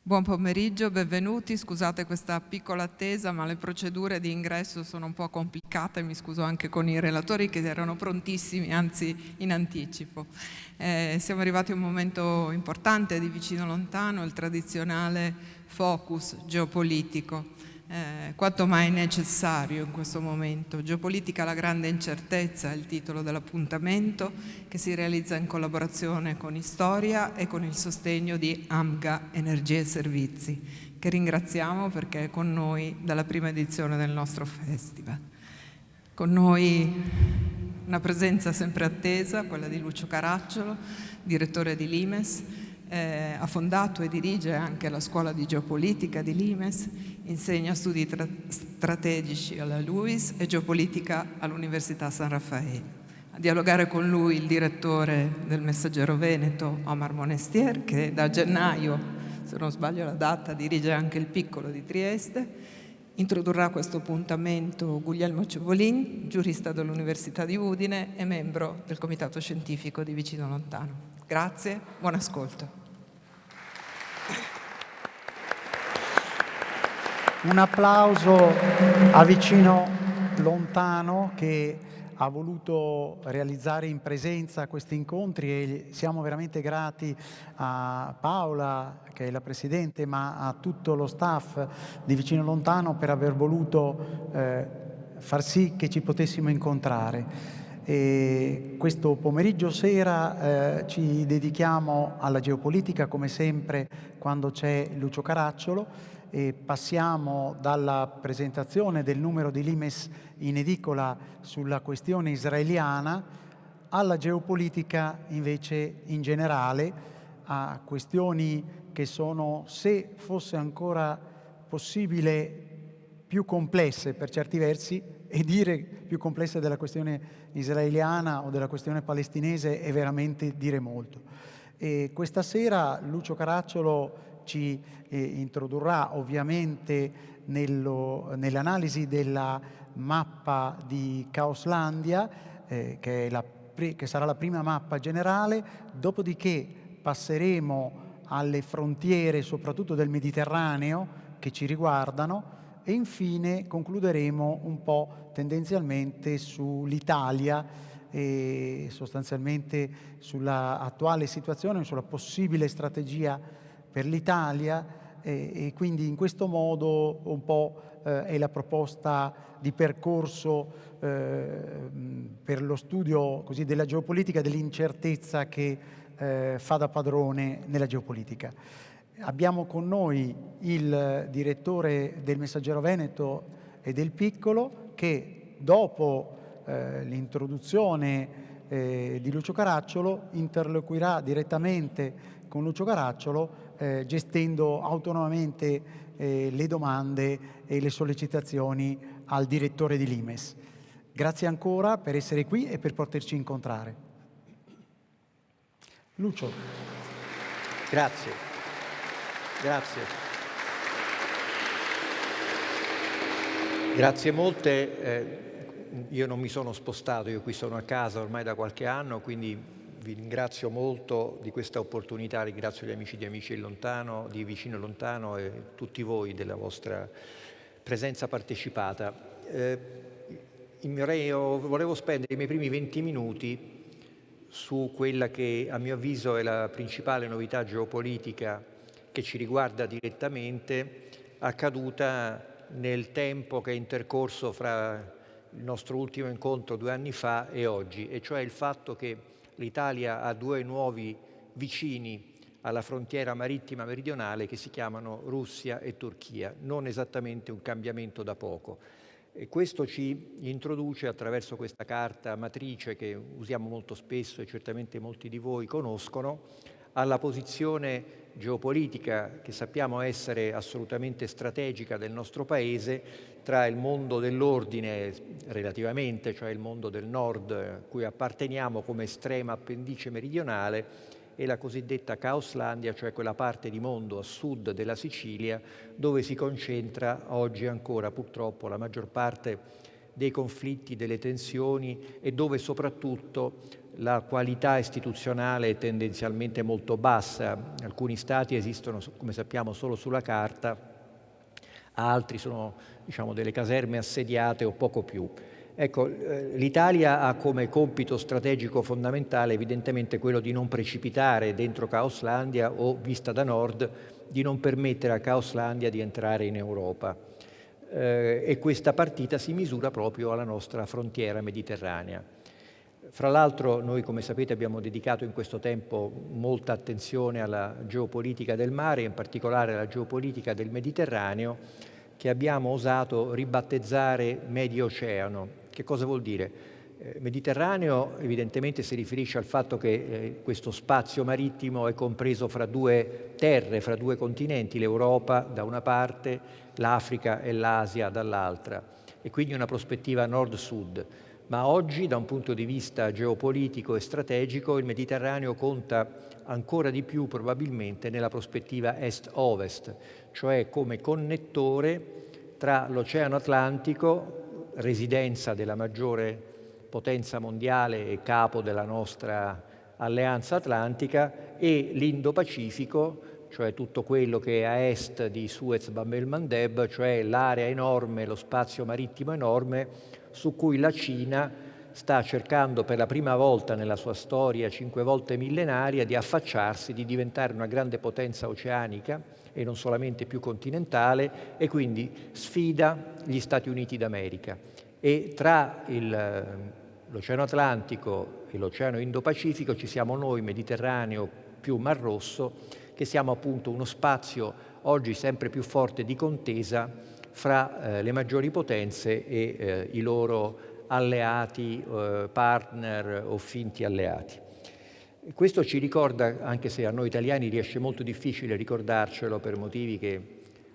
Buon pomeriggio, benvenuti. Scusate questa piccola attesa, ma le procedure di ingresso sono un po' complicate. Mi scuso anche con i relatori che erano prontissimi, anzi in anticipo. Siamo arrivati a un momento importante di Vicino Lontano, il tradizionale focus geopolitico. Quanto mai necessario in questo momento. Geopolitica, la grande incertezza è il titolo dell'appuntamento, che si realizza in collaborazione con Istoria e con il sostegno di AMGA Energie e Servizi, che ringraziamo perché è con noi dalla prima edizione del nostro festival. Con noi una presenza sempre attesa, quella di Lucio Caracciolo, direttore di Limes. Ha fondato e dirige anche la scuola di geopolitica di Limes, insegna studi strategici alla LUISS e geopolitica all'Università San Raffaele. A dialogare con lui il direttore del Messaggero Veneto, Omar Monestier, che da gennaio, se non sbaglio la data, dirige anche il Piccolo di Trieste. Introdurrà questo appuntamento Guglielmo Cevolin, giurista dell'Università di Udine e membro del Comitato Scientifico di Vicino Lontano. Grazie, buon ascolto. Un applauso a Vicino Lontano che ha voluto realizzare in presenza questi incontri e siamo veramente grati a Paola, che è la Presidente, ma a tutto lo staff di Vicino Lontano per aver voluto far sì che ci potessimo incontrare. E questo pomeriggio sera ci dedichiamo alla geopolitica, come sempre quando c'è Lucio Caracciolo, e passiamo dalla presentazione del numero di Limes in edicola sulla questione israeliana alla geopolitica invece in generale, a questioni che sono, se fosse ancora possibile, più complesse per certi versi, e dire più complesse della questione israeliana o della questione palestinese è veramente dire molto. E questa sera Lucio Caracciolo ci introdurrà ovviamente nell'analisi della mappa di Caoslandia, che sarà la prima mappa generale, dopodiché passeremo alle frontiere soprattutto del Mediterraneo che ci riguardano e infine concluderemo un po' tendenzialmente sull'Italia e sostanzialmente sulla attuale situazione, sulla possibile strategia per l'Italia e quindi in questo modo un po' è la proposta di percorso per lo studio così della geopolitica, dell'incertezza che fa da padrone nella geopolitica. Abbiamo con noi il direttore del Messaggero Veneto e del Piccolo che dopo l'introduzione di Lucio Caracciolo interloquirà direttamente con Lucio Caracciolo gestendo autonomamente le domande e le sollecitazioni al direttore di Limes. Grazie ancora per essere qui e per poterci incontrare. Lucio. Grazie. Grazie molte. Io non mi sono spostato, io qui sono a casa ormai da qualche anno, quindi vi ringrazio molto di questa opportunità, ringrazio gli amici di Amici Lontano, di Vicino Lontano e tutti voi della vostra presenza partecipata. Volevo spendere i miei primi 20 minuti su quella che a mio avviso è la principale novità geopolitica che ci riguarda direttamente, accaduta nel tempo che è intercorso fra il nostro ultimo incontro 2 anni fa e oggi, e cioè il fatto che l'Italia ha 2 nuovi vicini alla frontiera marittima meridionale che si chiamano Russia e Turchia, non esattamente un cambiamento da poco. E questo ci introduce attraverso questa carta matrice che usiamo molto spesso e certamente molti di voi conoscono, alla posizione geopolitica che sappiamo essere assolutamente strategica del nostro Paese tra il mondo dell'ordine relativamente, cioè il mondo del nord cui apparteniamo come estrema appendice meridionale, e la cosiddetta Caoslandia, cioè quella parte di mondo a sud della Sicilia dove si concentra oggi ancora purtroppo la maggior parte dei conflitti, delle tensioni e dove soprattutto la qualità istituzionale è tendenzialmente molto bassa. Alcuni stati esistono, come sappiamo, solo sulla carta, altri sono, diciamo, delle caserme assediate o poco più. Ecco, l'Italia ha come compito strategico fondamentale evidentemente quello di non precipitare dentro Caoslandia o, vista da nord, di non permettere a Caoslandia di entrare in Europa. E questa partita si misura proprio alla nostra frontiera mediterranea. Fra l'altro noi, come sapete, abbiamo dedicato in questo tempo molta attenzione alla geopolitica del mare, in particolare alla geopolitica del Mediterraneo, che abbiamo osato ribattezzare Medio Oceano. Che cosa vuol dire? Mediterraneo evidentemente si riferisce al fatto che questo spazio marittimo è compreso fra due terre, fra due continenti, l'Europa da una parte, l'Africa e l'Asia dall'altra, e quindi una prospettiva nord-sud. Ma oggi, da un punto di vista geopolitico e strategico, il Mediterraneo conta ancora di più probabilmente nella prospettiva est-ovest, cioè come connettore tra l'Oceano Atlantico, residenza della maggiore potenza mondiale e capo della nostra alleanza atlantica, e l'Indo-Pacifico, cioè tutto quello che è a est di Suez, Bab el-Mandeb, cioè l'area enorme, lo spazio marittimo enorme su cui la Cina sta cercando per la prima volta nella sua storia 5 volte millenaria di affacciarsi, di diventare una grande potenza oceanica e non solamente più continentale, e quindi sfida gli Stati Uniti d'America. E tra l'Oceano Atlantico e l'Oceano Indo-Pacifico ci siamo noi, Mediterraneo più Mar Rosso, che siamo appunto uno spazio oggi sempre più forte di contesa fra le maggiori potenze e i loro alleati, partner o finti alleati. Questo ci ricorda, anche se a noi italiani riesce molto difficile ricordarcelo per motivi che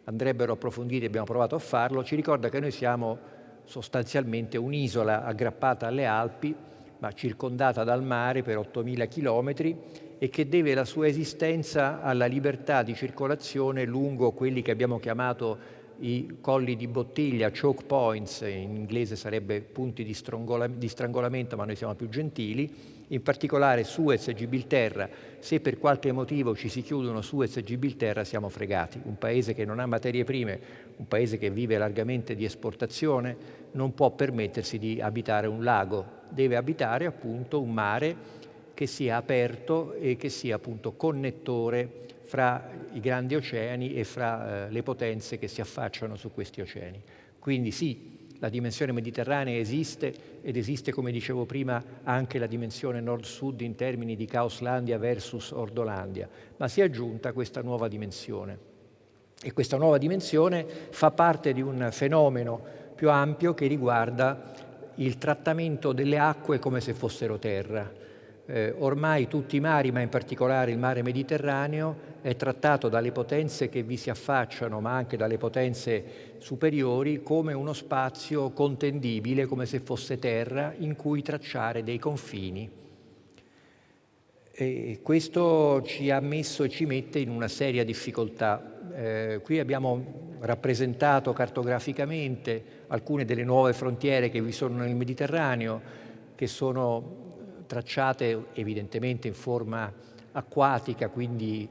andrebbero approfonditi, abbiamo provato a farlo, ci ricorda che noi siamo sostanzialmente un'isola aggrappata alle Alpi, ma circondata dal mare per 8.000 chilometri, e che deve la sua esistenza alla libertà di circolazione lungo quelli che abbiamo chiamato i colli di bottiglia, choke points, in inglese sarebbe punti di strangolamento, ma noi siamo più gentili, in particolare Suez e Gibilterra. Se per qualche motivo ci si chiudono Suez e Gibilterra siamo fregati. Un paese che non ha materie prime, un paese che vive largamente di esportazione, non può permettersi di abitare un lago, deve abitare appunto un mare che sia aperto e che sia appunto connettore fra i grandi oceani e fra le potenze che si affacciano su questi oceani. Quindi sì, la dimensione mediterranea esiste, ed esiste, come dicevo prima, anche la dimensione nord-sud in termini di Caoslandia versus Ordolandia, ma si è aggiunta questa nuova dimensione. E questa nuova dimensione fa parte di un fenomeno più ampio che riguarda il trattamento delle acque come se fossero terra. Ormai tutti i mari, ma in particolare il mare Mediterraneo, è trattato dalle potenze che vi si affacciano, ma anche dalle potenze superiori, come uno spazio contendibile, come se fosse terra, in cui tracciare dei confini. E questo ci ha messo e ci mette in una seria difficoltà. Qui abbiamo rappresentato cartograficamente alcune delle nuove frontiere che vi sono nel Mediterraneo, che sono tracciate evidentemente in forma acquatica, quindi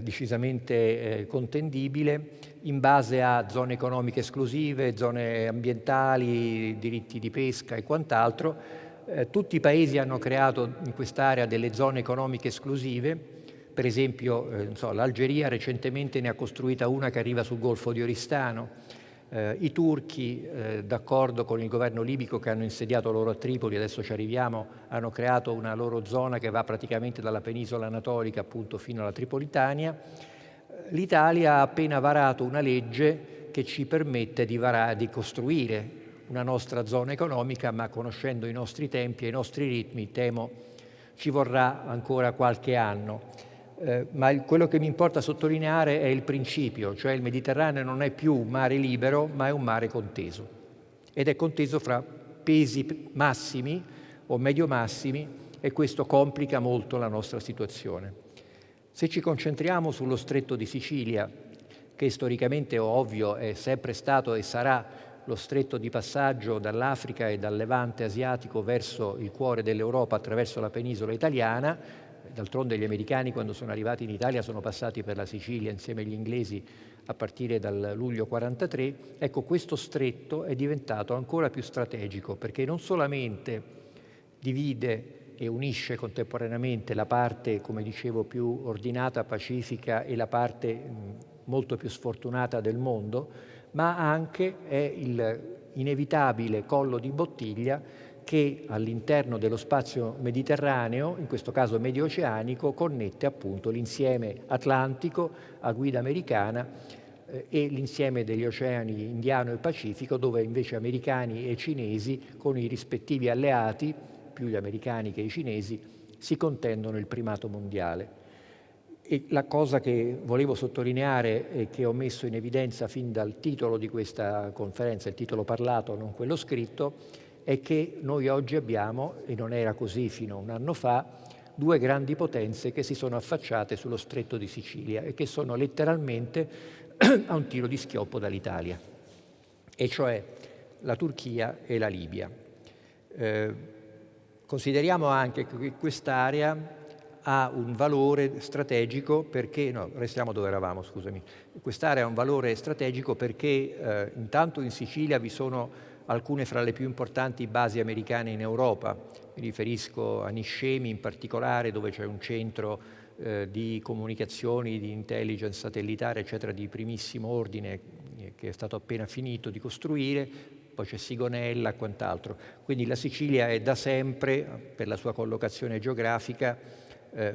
decisamente contendibile, in base a zone economiche esclusive, zone ambientali, diritti di pesca e quant'altro. Tutti i paesi hanno creato in quest'area delle zone economiche esclusive. Per esempio, l'Algeria recentemente ne ha costruita una che arriva sul Golfo di Oristano. I turchi, d'accordo con il governo libico che hanno insediato loro a Tripoli, adesso ci arriviamo, hanno creato una loro zona che va praticamente dalla penisola anatolica appunto fino alla Tripolitania. L'Italia ha appena varato una legge che ci permette di costruire una nostra zona economica, ma conoscendo i nostri tempi e i nostri ritmi, temo ci vorrà ancora qualche anno. Ma quello che mi importa sottolineare è il principio, cioè il Mediterraneo non è più un mare libero, ma è un mare conteso. Ed è conteso fra pesi massimi o medio-massimi, e questo complica molto la nostra situazione. Se ci concentriamo sullo Stretto di Sicilia, che storicamente, ovvio, è sempre stato e sarà lo stretto di passaggio dall'Africa e dal Levante asiatico verso il cuore dell'Europa attraverso la penisola italiana. D'altronde gli americani, quando sono arrivati in Italia, sono passati per la Sicilia insieme agli inglesi a partire dal luglio 43. Ecco, questo stretto è diventato ancora più strategico perché non solamente divide e unisce contemporaneamente la parte, come dicevo, più ordinata, pacifica e la parte molto più sfortunata del mondo, ma anche è il inevitabile collo di bottiglia che all'interno dello spazio mediterraneo, in questo caso medio-oceanico, connette appunto l'insieme atlantico a guida americana e l'insieme degli oceani Indiano e Pacifico, dove invece americani e cinesi, con i rispettivi alleati, più gli americani che i cinesi, si contendono il primato mondiale. E la cosa che volevo sottolineare e che ho messo in evidenza fin dal titolo di questa conferenza, il titolo parlato, non quello scritto, è che noi oggi abbiamo, e non era così fino a un anno fa, due grandi potenze che si sono affacciate sullo stretto di Sicilia e che sono letteralmente a un tiro di schioppo dall'Italia, e cioè la Turchia e la Libia. Consideriamo anche che quest'area ha un valore strategico perché, no, restiamo dove eravamo, scusami. Quest'area ha un valore strategico perché intanto in Sicilia vi sono alcune fra le più importanti basi americane in Europa. Mi riferisco a Niscemi in particolare, dove c'è un centro di comunicazioni, di intelligence satellitare, eccetera, di primissimo ordine che è stato appena finito di costruire. Poi c'è Sigonella e quant'altro. Quindi la Sicilia è da sempre, per la sua collocazione geografica,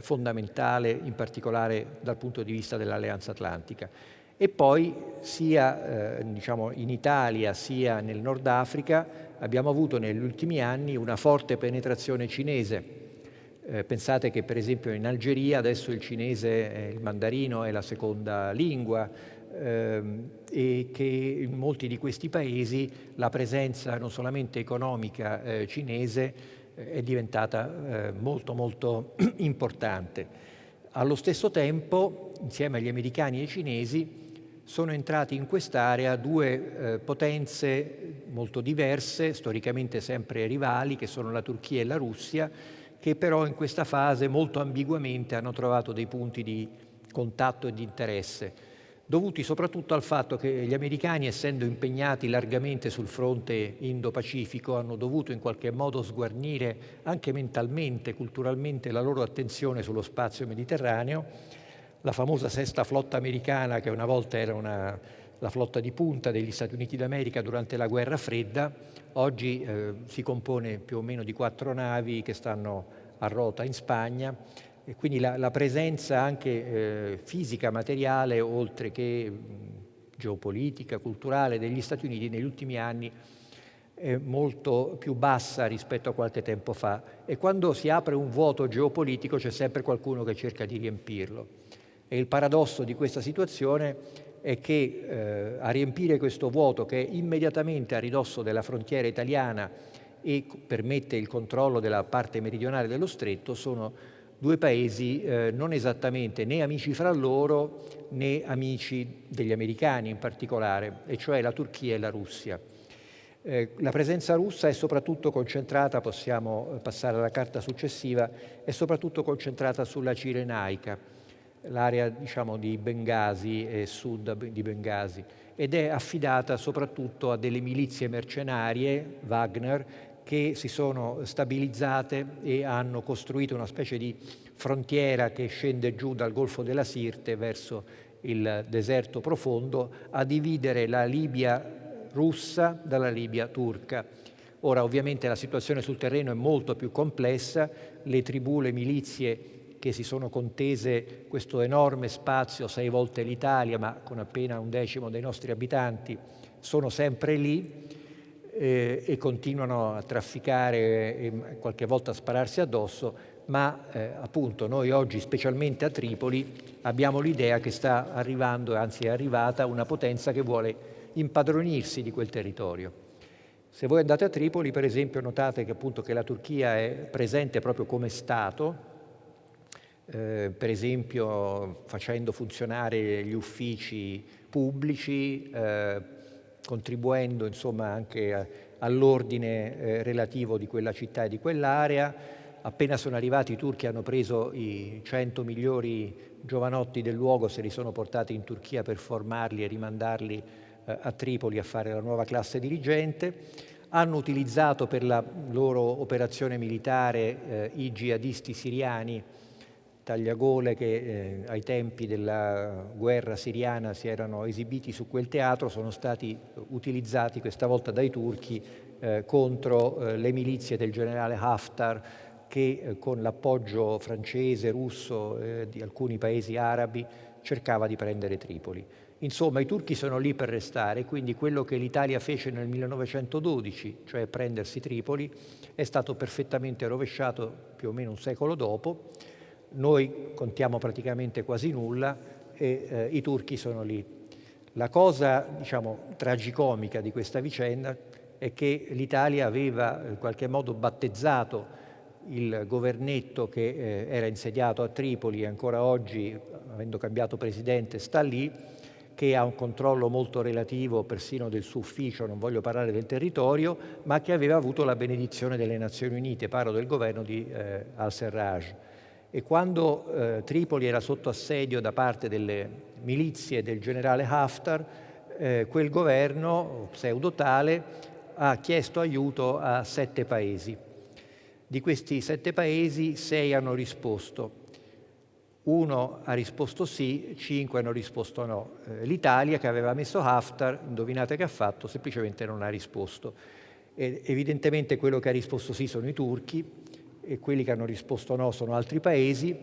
fondamentale, in particolare dal punto di vista dell'Alleanza Atlantica. E poi sia diciamo in Italia sia nel Nord Africa abbiamo avuto negli ultimi anni una forte penetrazione cinese. Pensate che per esempio in Algeria adesso il cinese, il mandarino è la seconda lingua, e che in molti di questi paesi la presenza non solamente economica cinese è diventata molto molto importante. Allo stesso tempo, insieme agli americani e ai cinesi, sono entrati in quest'area due potenze molto diverse, storicamente sempre rivali, che sono la Turchia e la Russia, che però in questa fase molto ambiguamente hanno trovato dei punti di contatto e di interesse, dovuti soprattutto al fatto che gli americani, essendo impegnati largamente sul fronte Indo-Pacifico, hanno dovuto in qualche modo sguarnire anche mentalmente, culturalmente, la loro attenzione sullo spazio mediterraneo. La famosa sesta flotta americana, che una volta era la flotta di punta degli Stati Uniti d'America durante la Guerra Fredda, oggi si compone più o meno di 4 navi che stanno a rota in Spagna. E quindi la presenza anche fisica, materiale, oltre che geopolitica, culturale degli Stati Uniti negli ultimi anni è molto più bassa rispetto a qualche tempo fa. E quando si apre un vuoto geopolitico c'è sempre qualcuno che cerca di riempirlo. E il paradosso di questa situazione è che a riempire questo vuoto, che è immediatamente a ridosso della frontiera italiana e permette il controllo della parte meridionale dello stretto, sono due paesi non esattamente né amici fra loro né amici degli americani in particolare, e cioè la Turchia e la Russia. La presenza russa è soprattutto concentrata, possiamo passare alla carta successiva, è soprattutto concentrata sulla Cirenaica, l'area diciamo di Bengasi e sud di Bengasi, ed è affidata soprattutto a delle milizie mercenarie, Wagner, che si sono stabilizzate e hanno costruito una specie di frontiera che scende giù dal Golfo della Sirte verso il deserto profondo a dividere la Libia russa dalla Libia turca. Ora ovviamente la situazione sul terreno è molto più complessa, le tribù, le milizie che si sono contese questo enorme spazio, 6 volte l'Italia, ma con appena 1/10 dei nostri abitanti, sono sempre lì e continuano a trafficare e qualche volta a spararsi addosso, ma appunto noi oggi, specialmente a Tripoli, abbiamo l'idea che sta arrivando, anzi è arrivata, una potenza che vuole impadronirsi di quel territorio. Se voi andate a Tripoli, per esempio, notate che appunto che la Turchia è presente proprio come Stato, per esempio facendo funzionare gli uffici pubblici, contribuendo insomma anche all'ordine relativo di quella città e di quell'area. Appena sono arrivati i turchi hanno preso i 100 migliori giovanotti del luogo, se li sono portati in Turchia per formarli e rimandarli a Tripoli a fare la nuova classe dirigente. Hanno utilizzato per la loro operazione militare i jihadisti siriani, tagliagole che ai tempi della guerra siriana si erano esibiti su quel teatro, sono stati utilizzati questa volta dai turchi contro le milizie del generale Haftar, che con l'appoggio francese, russo, di alcuni paesi arabi cercava di prendere Tripoli. Insomma, i turchi sono lì per restare, quindi quello che l'Italia fece nel 1912, cioè prendersi Tripoli, è stato perfettamente rovesciato più o meno un secolo dopo. Noi contiamo praticamente quasi nulla e i turchi sono lì. La cosa, diciamo, tragicomica di questa vicenda è che l'Italia aveva in qualche modo battezzato il governetto che era insediato a Tripoli e ancora oggi, avendo cambiato presidente, sta lì, che ha un controllo molto relativo persino del suo ufficio, non voglio parlare del territorio, ma che aveva avuto la benedizione delle Nazioni Unite, parlo del governo di al-Serraj. E quando Tripoli era sotto assedio da parte delle milizie del generale Haftar, quel governo pseudotale ha chiesto aiuto a 7 paesi. Di questi 7 paesi 6 hanno risposto. 1 ha risposto sì, 5 hanno risposto no. L'Italia, che aveva messo Haftar, indovinate che ha fatto? Semplicemente non ha risposto. E evidentemente quello che ha risposto sì sono i turchi e quelli che hanno risposto no sono altri paesi,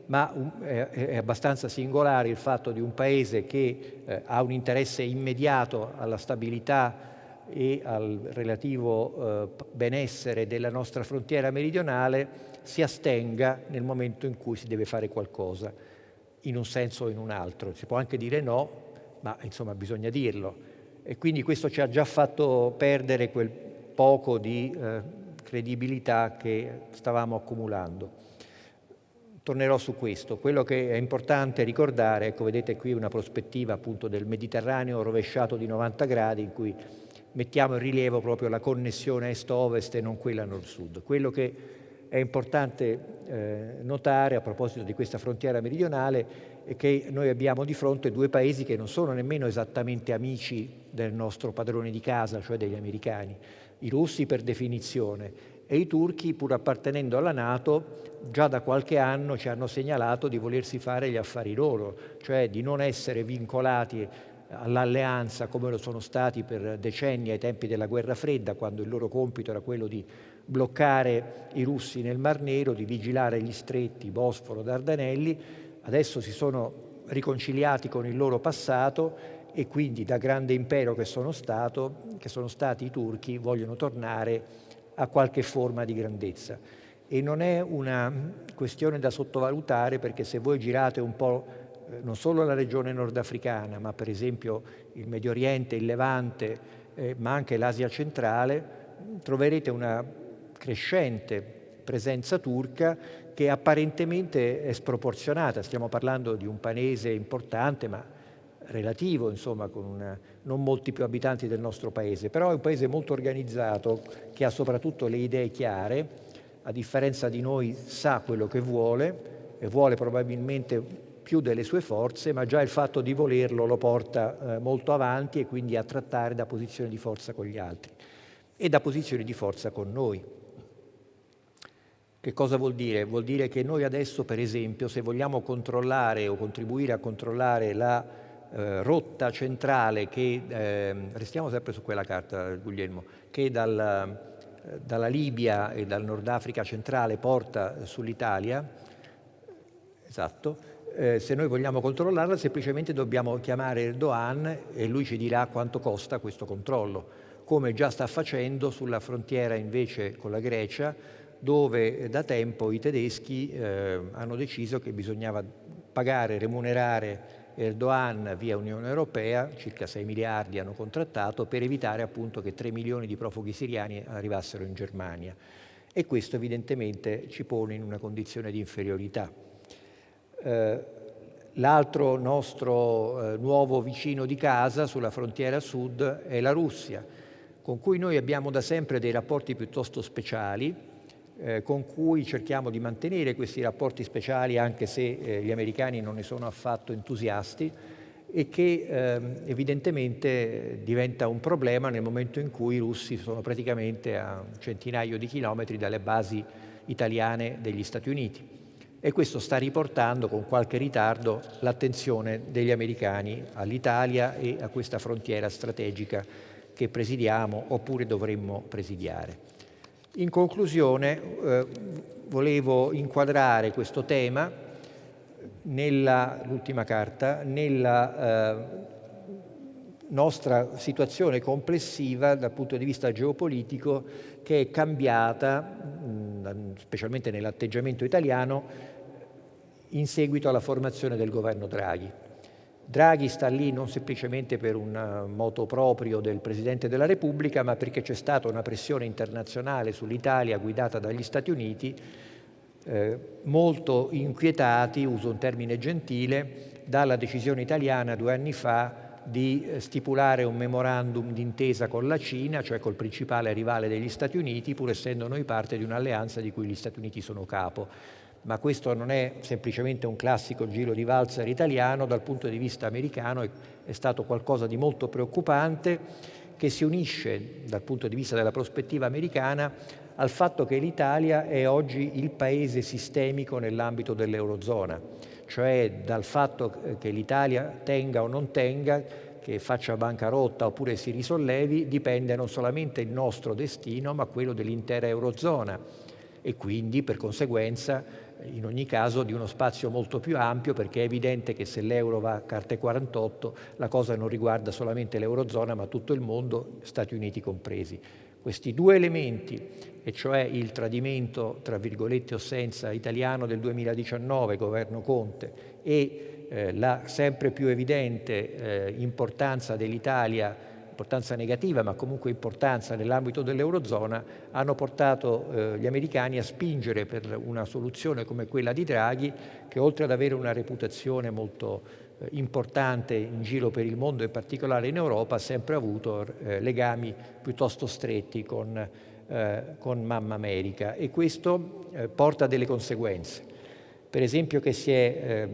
ma è abbastanza singolare il fatto di un paese che ha un interesse immediato alla stabilità e al relativo benessere della nostra frontiera meridionale si astenga nel momento in cui si deve fare qualcosa, in un senso o in un altro. Si può anche dire no, ma insomma bisogna dirlo. E quindi questo ci ha già fatto perdere quel poco di credibilità che stavamo accumulando. Tornerò su questo. Quello che è importante ricordare, ecco, vedete qui una prospettiva appunto del Mediterraneo rovesciato di 90 gradi in cui mettiamo in rilievo proprio la connessione est-ovest e non quella nord-sud. Quello che è importante notare a proposito di questa frontiera meridionale è che noi abbiamo di fronte 2 paesi che non sono nemmeno esattamente amici del nostro padrone di casa, cioè degli americani, i russi per definizione, e i turchi, pur appartenendo alla NATO, già da qualche anno ci hanno segnalato di volersi fare gli affari loro, cioè di non essere vincolati all'alleanza come lo sono stati per decenni ai tempi della guerra fredda, quando il loro compito era quello di bloccare i russi nel Mar Nero, di vigilare gli stretti Bosforo, Dardanelli. Adesso si sono riconciliati con il loro passato e quindi da grande impero che sono stati i turchi, vogliono tornare a qualche forma di grandezza. E non è una questione da sottovalutare, perché se voi girate un po' non solo la regione nordafricana, ma per esempio il Medio Oriente, il Levante, ma anche l'Asia centrale, troverete una crescente presenza turca che apparentemente è sproporzionata. Stiamo parlando di un paese importante, ma relativo, insomma, con non molti più abitanti del nostro paese, però è un paese molto organizzato che ha soprattutto le idee chiare, a differenza di noi sa quello che vuole e vuole probabilmente più delle sue forze, ma già il fatto di volerlo lo porta molto avanti e quindi a trattare da posizione di forza con gli altri e da posizioni di forza con noi. Che cosa vuol dire? Vuol dire che noi adesso, per esempio, se vogliamo controllare o contribuire a controllare la rotta centrale che, restiamo sempre su quella carta, Guglielmo, che dalla Libia e dal Nord Africa centrale porta sull'Italia, esatto, se noi vogliamo controllarla semplicemente dobbiamo chiamare Erdogan e lui ci dirà quanto costa questo controllo, come già sta facendo sulla frontiera invece con la Grecia, dove da tempo i tedeschi hanno deciso che bisognava pagare, remunerare Erdogan via Unione Europea, circa 6 miliardi hanno contrattato, per evitare appunto che 3 milioni di profughi siriani arrivassero in Germania. E questo evidentemente ci pone in una condizione di inferiorità. L'altro nostro nuovo vicino di casa sulla frontiera sud è la Russia, con cui noi abbiamo da sempre dei rapporti piuttosto speciali, con cui cerchiamo di mantenere questi rapporti speciali anche se gli americani non ne sono affatto entusiasti, e che evidentemente diventa un problema nel momento in cui i russi sono praticamente a un centinaio di chilometri dalle basi italiane degli Stati Uniti. E questo sta riportando con qualche ritardo l'attenzione degli americani all'Italia e a questa frontiera strategica che presidiamo oppure dovremmo presidiare. In conclusione, volevo inquadrare questo tema l'ultima carta, nella nostra situazione complessiva dal punto di vista geopolitico, che è cambiata, specialmente nell'atteggiamento italiano, in seguito alla formazione del governo Draghi. Draghi sta lì non semplicemente per un moto proprio del Presidente della Repubblica, ma perché c'è stata una pressione internazionale sull'Italia guidata dagli Stati Uniti, molto inquietati, uso un termine gentile, dalla decisione italiana 2 anni fa di stipulare un memorandum d'intesa con la Cina, cioè col principale rivale degli Stati Uniti, pur essendo noi parte di un'alleanza di cui gli Stati Uniti sono capo. Ma questo non è semplicemente un classico giro di valzer italiano, dal punto di vista americano è stato qualcosa di molto preoccupante, che si unisce dal punto di vista della prospettiva americana al fatto che l'Italia è oggi il paese sistemico nell'ambito dell'Eurozona, cioè dal fatto che l'Italia tenga o non tenga, che faccia bancarotta oppure si risollevi, dipende non solamente il nostro destino, ma quello dell'intera Eurozona, e quindi per conseguenza in ogni caso di uno spazio molto più ampio, perché è evidente che se l'euro va a carte 48 la cosa non riguarda solamente l'Eurozona ma tutto il mondo, Stati Uniti compresi. Questi 2 elementi, e cioè il tradimento, tra virgolette o senza, italiano del 2019, governo Conte, e la sempre più evidente importanza dell'Italia, importanza negativa ma comunque importanza nell'ambito dell'Eurozona, hanno portato gli americani a spingere per una soluzione come quella di Draghi, che oltre ad avere una reputazione molto importante in giro per il mondo, in particolare in Europa, ha sempre avuto legami piuttosto stretti con Mamma America, e questo porta a delle conseguenze. Per esempio che si è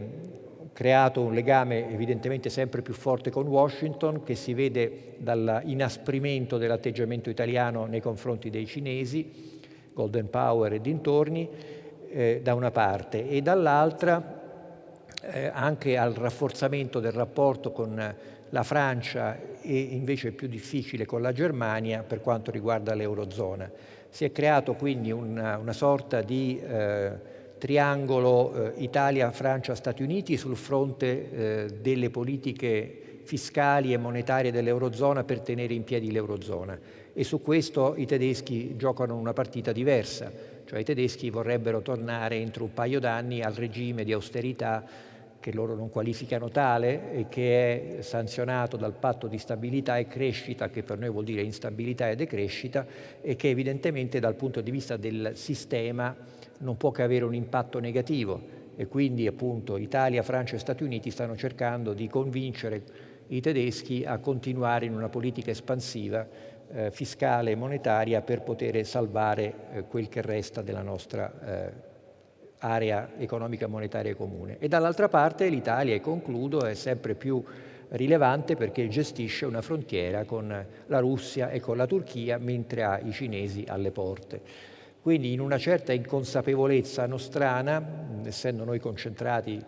creato un legame evidentemente sempre più forte con Washington, che si vede dall'inasprimento dell'atteggiamento italiano nei confronti dei cinesi, Golden Power e dintorni, da una parte, e dall'altra anche al rafforzamento del rapporto con la Francia e invece più difficile con la Germania per quanto riguarda l'Eurozona. Si è creato quindi una sorta di triangolo Italia, Francia, Stati Uniti sul fronte delle politiche fiscali e monetarie dell'Eurozona per tenere in piedi l'Eurozona, e su questo i tedeschi giocano una partita diversa, cioè i tedeschi vorrebbero tornare entro un paio d'anni al regime di austerità che loro non qualificano tale e che è sanzionato dal patto di stabilità e crescita, che per noi vuol dire instabilità e decrescita, e che evidentemente dal punto di vista del sistema non può che avere un impatto negativo, e quindi appunto Italia, Francia e Stati Uniti stanno cercando di convincere i tedeschi a continuare in una politica espansiva fiscale e monetaria per poter salvare quel che resta della nostra area economica monetaria comune. E dall'altra parte l'Italia, e concludo, è sempre più rilevante perché gestisce una frontiera con la Russia e con la Turchia, mentre ha i cinesi alle porte. Quindi in una certa inconsapevolezza nostrana, essendo noi concentrati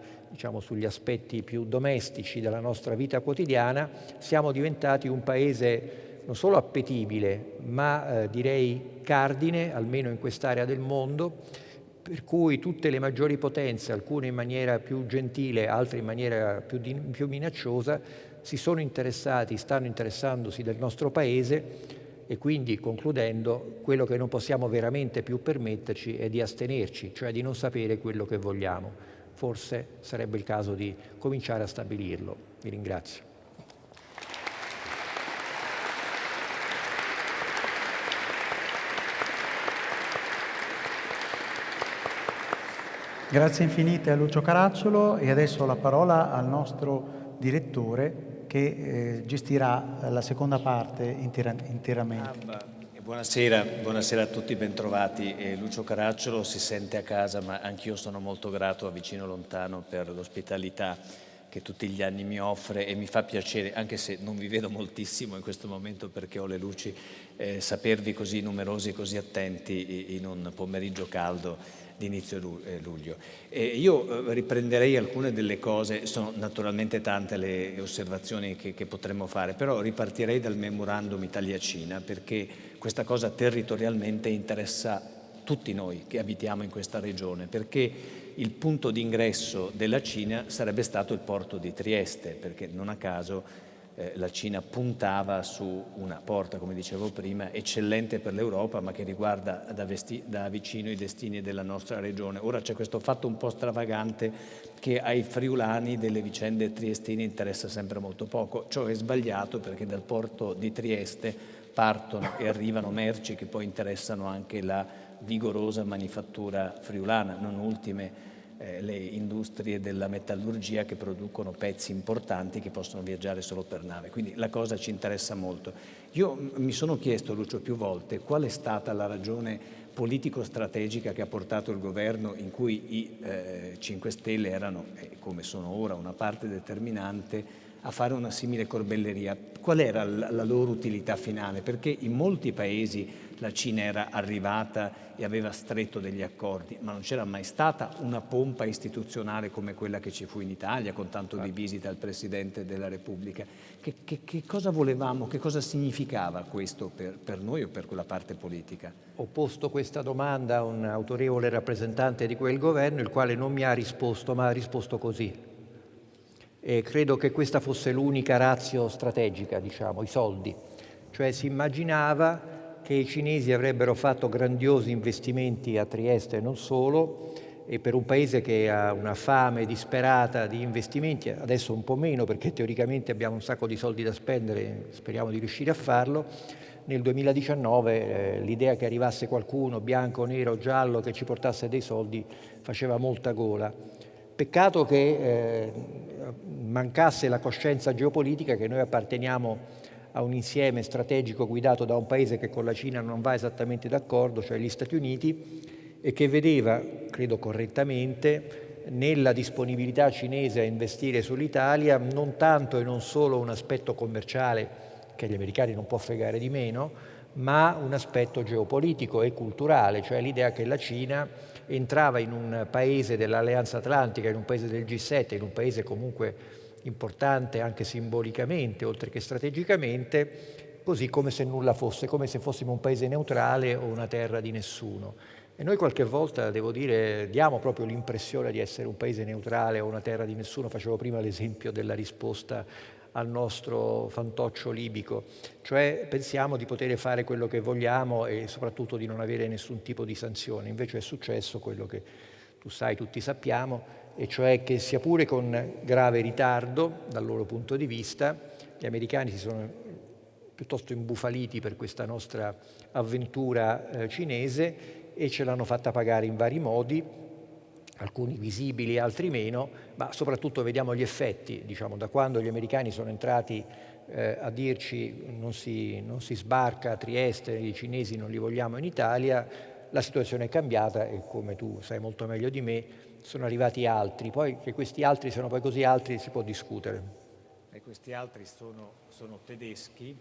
sugli aspetti più domestici della nostra vita quotidiana, siamo diventati un paese non solo appetibile, ma direi cardine, almeno in quest'area del mondo, per cui tutte le maggiori potenze, alcune in maniera più gentile, altre in maniera più minacciosa, stanno interessandosi del nostro paese, e quindi, concludendo, quello che non possiamo veramente più permetterci è di astenerci, cioè di non sapere quello che vogliamo. Forse sarebbe il caso di cominciare a stabilirlo. Vi ringrazio. Grazie infinite a Lucio Caracciolo e adesso la parola al nostro direttore che gestirà la seconda parte interamente. Buonasera a tutti, bentrovati. Lucio Caracciolo si sente a casa, ma anch'io sono molto grato a Vicino Lontano per l'ospitalità che tutti gli anni mi offre e mi fa piacere, anche se non vi vedo moltissimo in questo momento perché ho le luci, sapervi così numerosi e così attenti in un pomeriggio caldo di inizio luglio. Io riprenderei alcune delle cose, sono naturalmente tante le osservazioni che potremmo fare, però ripartirei dal memorandum Italia-Cina perché questa cosa territorialmente interessa tutti noi che abitiamo in questa regione, perché il punto d'ingresso della Cina sarebbe stato il porto di Trieste, perché non a caso la Cina puntava su una porta, come dicevo prima, eccellente per l'Europa, ma che riguarda da vicino i destini della nostra regione. Ora c'è questo fatto un po' stravagante che ai friulani delle vicende triestine interessa sempre molto poco. Ciò è sbagliato perché dal porto di Trieste partono e arrivano merci che poi interessano anche la vigorosa manifattura friulana, non ultime le industrie della metallurgia che producono pezzi importanti che possono viaggiare solo per nave, quindi la cosa ci interessa molto. Io mi sono chiesto, Lucio, più volte qual è stata la ragione politico-strategica che ha portato il governo in cui i 5 Stelle erano, come sono ora, una parte determinante a fare una simile corbelleria. Qual era la loro utilità finale? Perché in molti paesi la Cina era arrivata e aveva stretto degli accordi, ma non c'era mai stata una pompa istituzionale come quella che ci fu in Italia, con tanto di visita al Presidente della Repubblica. Che cosa volevamo, che cosa significava questo per noi o per quella parte politica? Ho posto questa domanda a un autorevole rappresentante di quel governo, il quale non mi ha risposto, ma ha risposto così. E credo che questa fosse l'unica ratio strategica, diciamo, i soldi. Cioè si immaginava che i cinesi avrebbero fatto grandiosi investimenti a Trieste e non solo, e per un paese che ha una fame disperata di investimenti, adesso un po' meno perché teoricamente abbiamo un sacco di soldi da spendere, speriamo di riuscire a farlo, nel 2019 l'idea che arrivasse qualcuno bianco, nero, giallo che ci portasse dei soldi faceva molta gola. Peccato che mancasse la coscienza geopolitica che noi apparteniamo a un insieme strategico guidato da un paese che con la Cina non va esattamente d'accordo, cioè gli Stati Uniti, e che vedeva, credo correttamente, nella disponibilità cinese a investire sull'Italia non tanto e non solo un aspetto commerciale che agli americani non può fregare di meno, ma un aspetto geopolitico e culturale, cioè l'idea che la Cina entrava in un paese dell'Alleanza Atlantica, in un paese del G7, in un paese comunque importante anche simbolicamente, oltre che strategicamente, così come se nulla fosse, come se fossimo un paese neutrale o una terra di nessuno. E noi qualche volta, devo dire, diamo proprio l'impressione di essere un paese neutrale o una terra di nessuno. Facevo prima l'esempio della risposta al nostro fantoccio libico, cioè pensiamo di poter fare quello che vogliamo e soprattutto di non avere nessun tipo di sanzione. Invece è successo quello che tu sai, tutti sappiamo, e cioè che sia pure con grave ritardo dal loro punto di vista, gli americani si sono piuttosto imbufaliti per questa nostra avventura cinese e ce l'hanno fatta pagare in vari modi, alcuni visibili, altri meno, ma soprattutto vediamo gli effetti, diciamo, da quando gli americani sono entrati a dirci non si sbarca a Trieste, i cinesi non li vogliamo in Italia, la situazione è cambiata e, come tu sai molto meglio di me, sono arrivati altri. Poi che questi altri siano poi così altri si può discutere. E questi altri sono tedeschi,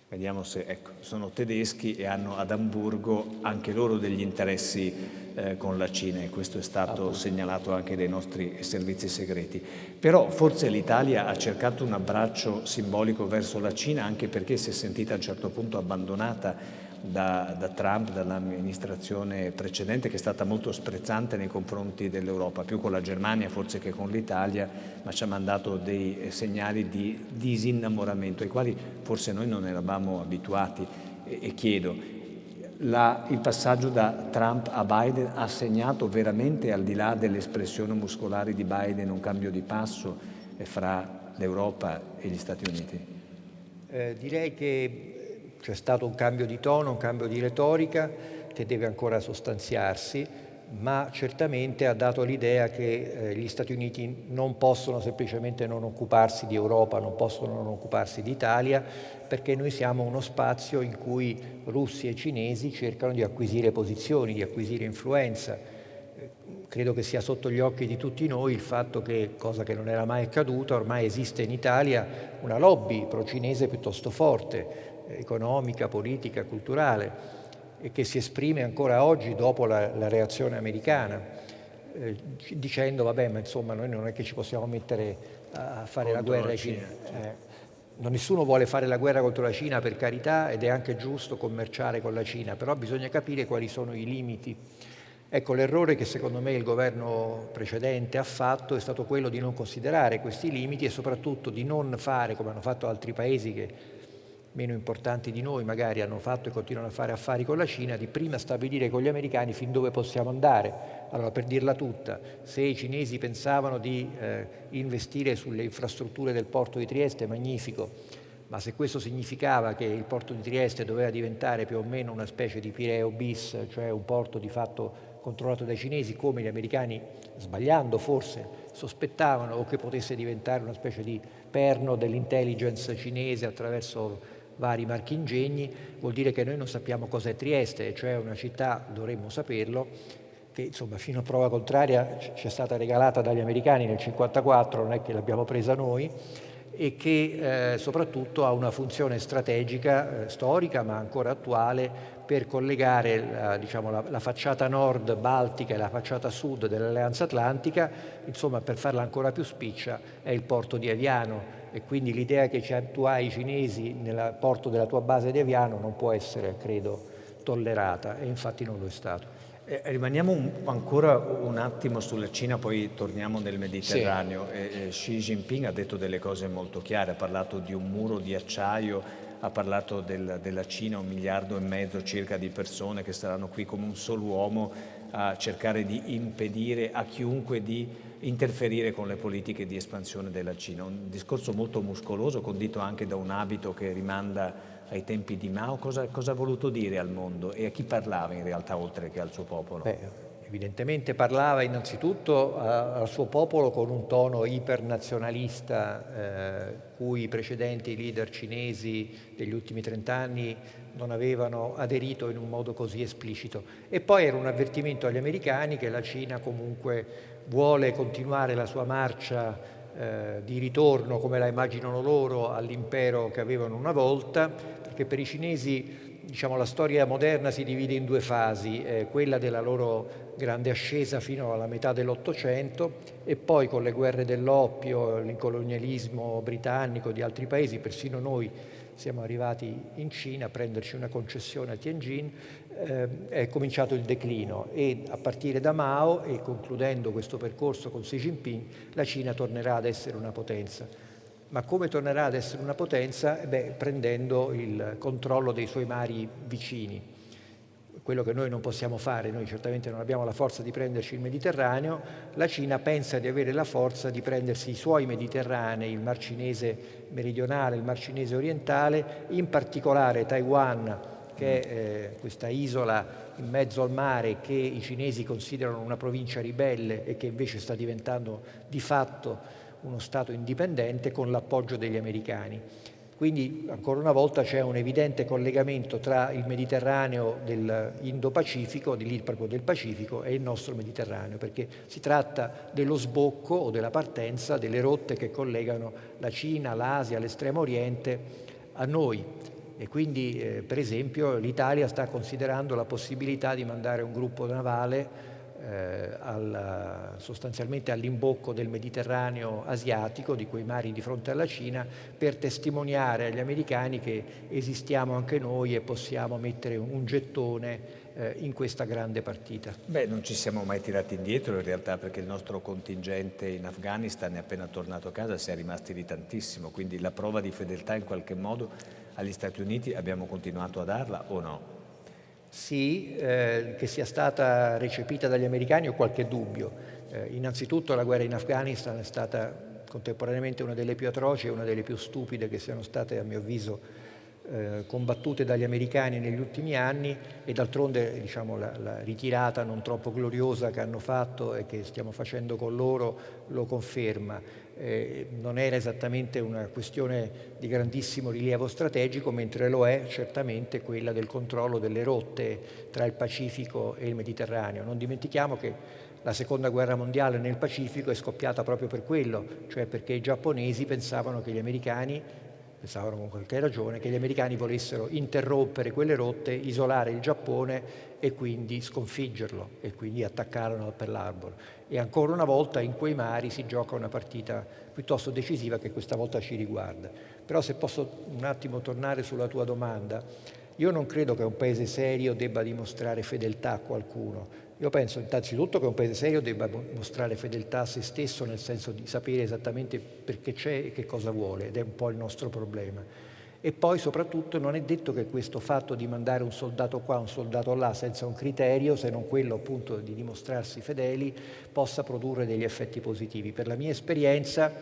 vediamo se, ecco, sono tedeschi e hanno ad Amburgo anche loro degli interessi con la Cina, e questo è stato segnalato anche dai nostri servizi segreti. Però forse l'Italia ha cercato un abbraccio simbolico verso la Cina anche perché si è sentita a un certo punto abbandonata da Trump, dall'amministrazione precedente, che è stata molto sprezzante nei confronti dell'Europa, più con la Germania forse che con l'Italia, ma ci ha mandato dei segnali di disinnamoramento ai quali forse noi non eravamo abituati. E chiedo, il passaggio da Trump a Biden ha segnato veramente, al di là delle espressioni muscolari di Biden, un cambio di passo fra l'Europa e gli Stati Uniti? Direi che c'è stato un cambio di tono, un cambio di retorica che deve ancora sostanziarsi. ma certamente ha dato l'idea che gli Stati Uniti non possono semplicemente non occuparsi di Europa, non possono non occuparsi di Italia, perché noi siamo uno spazio in cui russi e cinesi cercano di acquisire posizioni, di acquisire influenza. Credo che sia sotto gli occhi di tutti noi il fatto che, cosa che non era mai accaduta, ormai esiste in Italia una lobby pro-cinese piuttosto forte, economica, politica, culturale, e che si esprime ancora oggi dopo la reazione americana, dicendo vabbè, ma insomma noi non è che ci possiamo mettere a fare la guerra ai cinesi. Nessuno vuole fare la guerra contro la Cina, per carità, ed è anche giusto commerciare con la Cina, però bisogna capire quali sono i limiti. Ecco, l'errore che secondo me il governo precedente ha fatto è stato quello di non considerare questi limiti e soprattutto di non fare, come hanno fatto altri paesi che meno importanti di noi magari hanno fatto e continuano a fare affari con la Cina, di prima stabilire con gli americani fin dove possiamo andare. Allora, per dirla tutta, se i cinesi pensavano di investire sulle infrastrutture del porto di Trieste, magnifico, ma se questo significava che il porto di Trieste doveva diventare più o meno una specie di Pireo bis, cioè un porto di fatto controllato dai cinesi, come gli americani, sbagliando forse, sospettavano, o che potesse diventare una specie di perno dell'intelligence cinese attraverso vari marchingegni, vuol dire che noi non sappiamo cos'è Trieste, cioè una città, dovremmo saperlo, che insomma fino a prova contraria ci è stata regalata dagli americani nel 1954, non è che l'abbiamo presa noi, e che soprattutto ha una funzione strategica, storica, ma ancora attuale, per collegare la facciata nord baltica e la facciata sud dell'Alleanza Atlantica. Insomma, per farla ancora più spiccia, è il porto di Aviano, e quindi l'idea che tu hai i cinesi nel porto della tua base di Aviano non può essere, credo, tollerata, e infatti non lo è stato. Rimaniamo ancora un attimo sulla Cina, poi torniamo nel Mediterraneo. Xi Jinping ha detto delle cose molto chiare, ha parlato di un muro di acciaio, ha parlato della Cina, 1,5 miliardi circa di persone che saranno qui come un solo uomo a cercare di impedire a chiunque di interferire con le politiche di espansione della Cina. Un discorso molto muscoloso, condito anche da un abito che rimanda ai tempi di Mao. Cosa ha voluto dire al mondo e a chi parlava in realtà, oltre che al suo popolo? Evidentemente parlava innanzitutto al suo popolo con un tono ipernazionalista, cui i precedenti leader cinesi degli ultimi 30 anni non avevano aderito in un modo così esplicito. E poi era un avvertimento agli americani che la Cina comunque vuole continuare la sua marcia di ritorno, come la immaginano loro, all'impero che avevano una volta, perché per i cinesi la storia moderna si divide in due fasi, quella della loro grande ascesa fino alla metà dell'Ottocento, e poi con le guerre dell'oppio, il colonialismo britannico di altri paesi, persino noi siamo arrivati in Cina a prenderci una concessione a Tianjin, è cominciato il declino, e a partire da Mao e concludendo questo percorso con Xi Jinping, la Cina tornerà ad essere una potenza. Ma come tornerà ad essere una potenza? Prendendo il controllo dei suoi mari vicini. Quello che noi non possiamo fare, noi certamente non abbiamo la forza di prenderci il Mediterraneo, la Cina pensa di avere la forza di prendersi i suoi Mediterranei, il Mar Cinese meridionale, il Mar Cinese orientale, in particolare Taiwan, che è questa isola in mezzo al mare che i cinesi considerano una provincia ribelle e che invece sta diventando di fatto uno Stato indipendente con l'appoggio degli americani. Quindi, ancora una volta, c'è un evidente collegamento tra il Mediterraneo dell'Indo-Pacifico, di lì proprio del Pacifico, e il nostro Mediterraneo, perché si tratta dello sbocco o della partenza delle rotte che collegano la Cina, l'Asia, l'Estremo Oriente a noi. E quindi, per esempio, l'Italia sta considerando la possibilità di mandare un gruppo navale sostanzialmente all'imbocco del Mediterraneo asiatico, di quei mari di fronte alla Cina, per testimoniare agli americani che esistiamo anche noi e possiamo mettere un gettone in questa grande partita. Non ci siamo mai tirati indietro in realtà, perché il nostro contingente in Afghanistan è appena tornato a casa, si è rimasti lì tantissimo, quindi la prova di fedeltà in qualche modo agli Stati Uniti abbiamo continuato a darla o no? Sì, che sia stata recepita dagli americani ho qualche dubbio. Innanzitutto la guerra in Afghanistan è stata contemporaneamente una delle più atroci e una delle più stupide che siano state, a mio avviso, combattute dagli americani negli ultimi anni, e d'altronde diciamo, la ritirata non troppo gloriosa che hanno fatto e che stiamo facendo con loro lo conferma. Non era esattamente una questione di grandissimo rilievo strategico, mentre lo è certamente quella del controllo delle rotte tra il Pacifico e il Mediterraneo. Non dimentichiamo che la seconda guerra mondiale nel Pacifico è scoppiata proprio per quello, cioè perché i giapponesi pensavano con qualche ragione, che gli americani volessero interrompere quelle rotte, isolare il Giappone e quindi sconfiggerlo, e quindi attaccarono a Pearl Harbor. E ancora una volta in quei mari si gioca una partita piuttosto decisiva che questa volta ci riguarda. Però se posso un attimo tornare sulla tua domanda, io non credo che un paese serio debba dimostrare fedeltà a qualcuno. Io penso innanzitutto che un paese serio debba mostrare fedeltà a se stesso, nel senso di sapere esattamente perché c'è e che cosa vuole, ed è un po' il nostro problema. E poi soprattutto non è detto che questo fatto di mandare un soldato qua, un soldato là, senza un criterio, se non quello appunto di dimostrarsi fedeli, possa produrre degli effetti positivi. Per la mia esperienza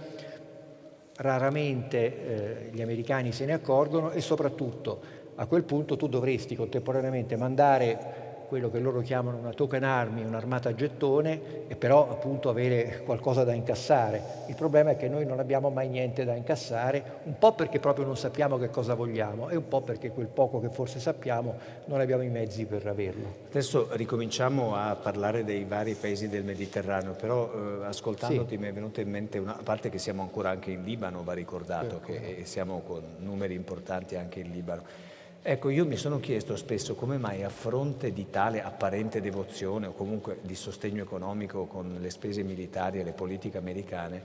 raramente gli americani se ne accorgono, e soprattutto a quel punto tu dovresti contemporaneamente mandare quello che loro chiamano una token army, un'armata a gettone, e però appunto avere qualcosa da incassare. Il problema è che noi non abbiamo mai niente da incassare, un po' perché proprio non sappiamo che cosa vogliamo, e un po' perché quel poco che forse sappiamo non abbiamo i mezzi per averlo. Adesso ricominciamo a parlare dei vari paesi del Mediterraneo, però ascoltandoti mi è venuta in mente a parte che siamo ancora anche in Libano, va ricordato, che siamo con numeri importanti anche in Libano. Ecco, io mi sono chiesto spesso come mai a fronte di tale apparente devozione o comunque di sostegno economico con le spese militari e le politiche americane,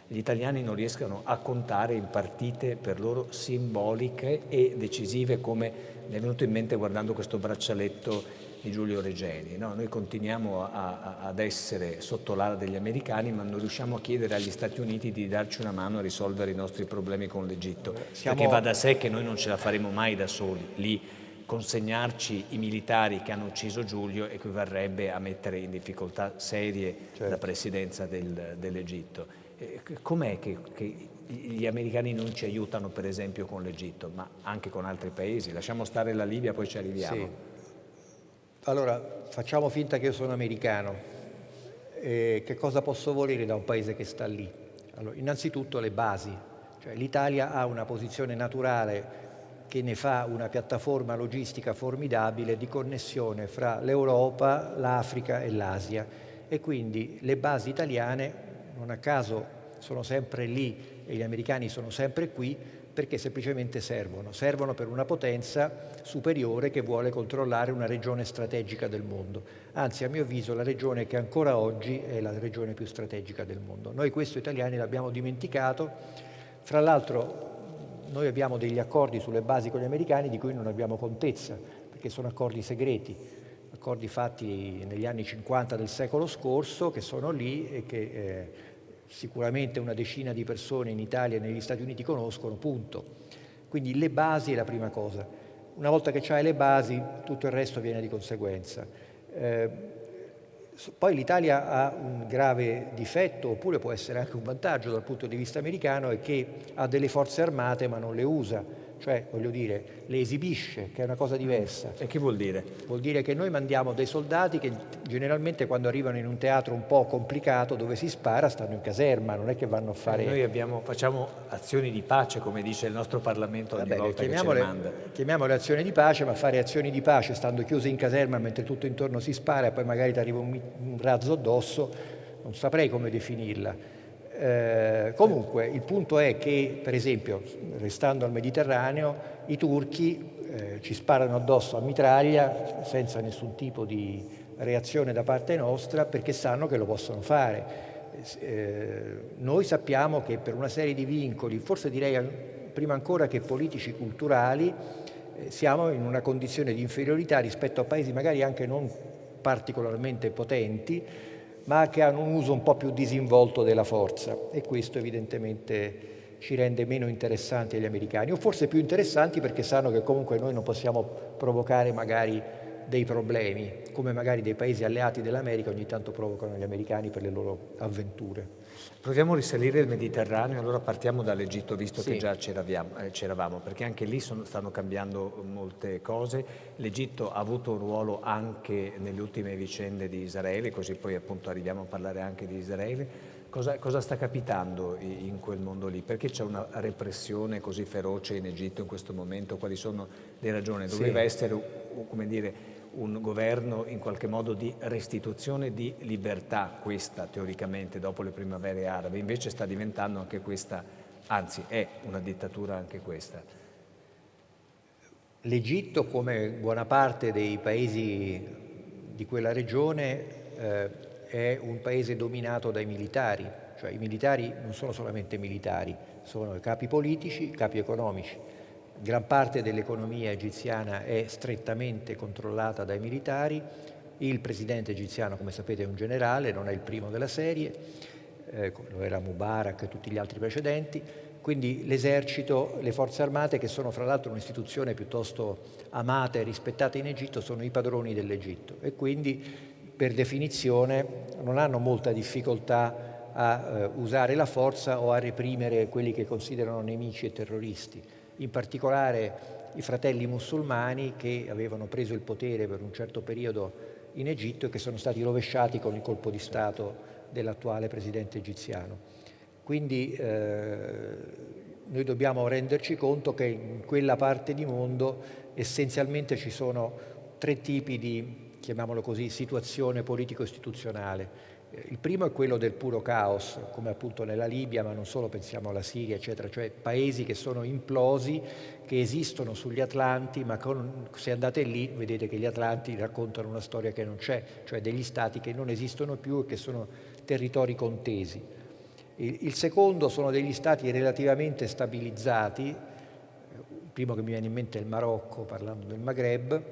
gli italiani non riescano a contare in partite per loro simboliche e decisive, come mi è venuto in mente guardando questo braccialetto di Giulio Regeni. No? Noi continuiamo ad essere sotto l'ala degli americani, ma non riusciamo a chiedere agli Stati Uniti di darci una mano a risolvere i nostri problemi con l'Egitto, perché va da sé che noi non ce la faremo mai da soli. Lì consegnarci i militari che hanno ucciso Giulio equivarrebbe a mettere in difficoltà serie la presidenza dell'Egitto. Com'è che gli americani non ci aiutano per esempio con l'Egitto, ma anche con altri paesi? Lasciamo stare la Libia, poi ci arriviamo. Sì. Allora, facciamo finta che io sono americano. Che cosa posso volere da un paese che sta lì? Allora, innanzitutto le basi. Cioè, l'Italia ha una posizione naturale che ne fa una piattaforma logistica formidabile di connessione fra l'Europa, l'Africa e l'Asia. E quindi le basi italiane, non a caso, sono sempre lì e gli americani sono sempre qui, perché semplicemente servono per una potenza superiore che vuole controllare una regione strategica del mondo. Anzi, a mio avviso, la regione che ancora oggi è la regione più strategica del mondo. Noi questo italiani l'abbiamo dimenticato. Fra l'altro, noi abbiamo degli accordi sulle basi con gli americani di cui non abbiamo contezza, perché sono accordi segreti, accordi fatti negli anni 50 del secolo scorso, che sono lì e che sicuramente una decina di persone in Italia e negli Stati Uniti conoscono, punto. Quindi le basi è la prima cosa. Una volta che c'hai le basi, tutto il resto viene di conseguenza. Poi l'Italia ha un grave difetto, oppure può essere anche un vantaggio dal punto di vista americano, è che ha delle forze armate ma non le usa. Cioè, voglio dire, le esibisce, che è una cosa diversa. E che vuol dire? Vuol dire che noi mandiamo dei soldati che generalmente quando arrivano in un teatro un po' complicato dove si spara stanno in caserma, non è che vanno a fare... Noi facciamo azioni di pace, come dice il nostro Parlamento ogni volta che ce le manda. Chiamiamole azioni di pace, ma fare azioni di pace stando chiusi in caserma mentre tutto intorno si spara e poi magari ti arriva un razzo addosso, non saprei come definirla. Comunque il punto è che, per esempio, restando al Mediterraneo, i turchi ci sparano addosso a mitraglia senza nessun tipo di reazione da parte nostra, perché sanno che lo possono fare. Noi sappiamo che per una serie di vincoli, forse direi prima ancora che politici, culturali, siamo in una condizione di inferiorità rispetto a paesi magari anche non particolarmente potenti, ma che hanno un uso un po' più disinvolto della forza, e questo evidentemente ci rende meno interessanti agli americani, o forse più interessanti perché sanno che comunque noi non possiamo provocare magari dei problemi, come magari dei paesi alleati dell'America ogni tanto provocano gli americani per le loro avventure. Proviamo a risalire il Mediterraneo, allora partiamo dall'Egitto, visto Sì. che già c'eravamo, perché anche lì stanno cambiando molte cose. L'Egitto ha avuto un ruolo anche nelle ultime vicende di Israele, così poi appunto arriviamo a parlare anche di Israele. Cosa sta capitando in quel mondo lì? Perché c'è una repressione così feroce in Egitto in questo momento? Quali sono le ragioni? Doveva essere, come dire, un governo in qualche modo di restituzione di libertà, questa teoricamente dopo le primavere arabe, invece sta diventando anche questa, anzi è una dittatura anche questa. L'Egitto, come buona parte dei paesi di quella regione, è un paese dominato dai militari, cioè i militari non sono solamente militari, sono capi politici, capi economici. Gran parte dell'economia egiziana è strettamente controllata dai militari. Il presidente egiziano, come sapete, è un generale, non è il primo della serie, lo era Mubarak e tutti gli altri precedenti. Quindi l'esercito, le forze armate, che sono fra l'altro un'istituzione piuttosto amata e rispettata in Egitto, sono i padroni dell'Egitto e quindi per definizione non hanno molta difficoltà a usare la forza o a reprimere quelli che considerano nemici e terroristi. In particolare i fratelli musulmani che avevano preso il potere per un certo periodo in Egitto e che sono stati rovesciati con il colpo di Stato dell'attuale presidente egiziano. Quindi noi dobbiamo renderci conto che in quella parte di mondo essenzialmente ci sono tre tipi di, chiamiamolo così, situazione politico-istituzionale. Il primo è quello del puro caos, come appunto nella Libia, ma non solo, pensiamo alla Siria, eccetera, cioè paesi che sono implosi, che esistono sugli Atlanti, ma se andate lì vedete che gli Atlanti raccontano una storia che non c'è, cioè degli stati che non esistono più e che sono territori contesi. Il secondo sono degli stati relativamente stabilizzati, il primo che mi viene in mente è il Marocco, parlando del Maghreb.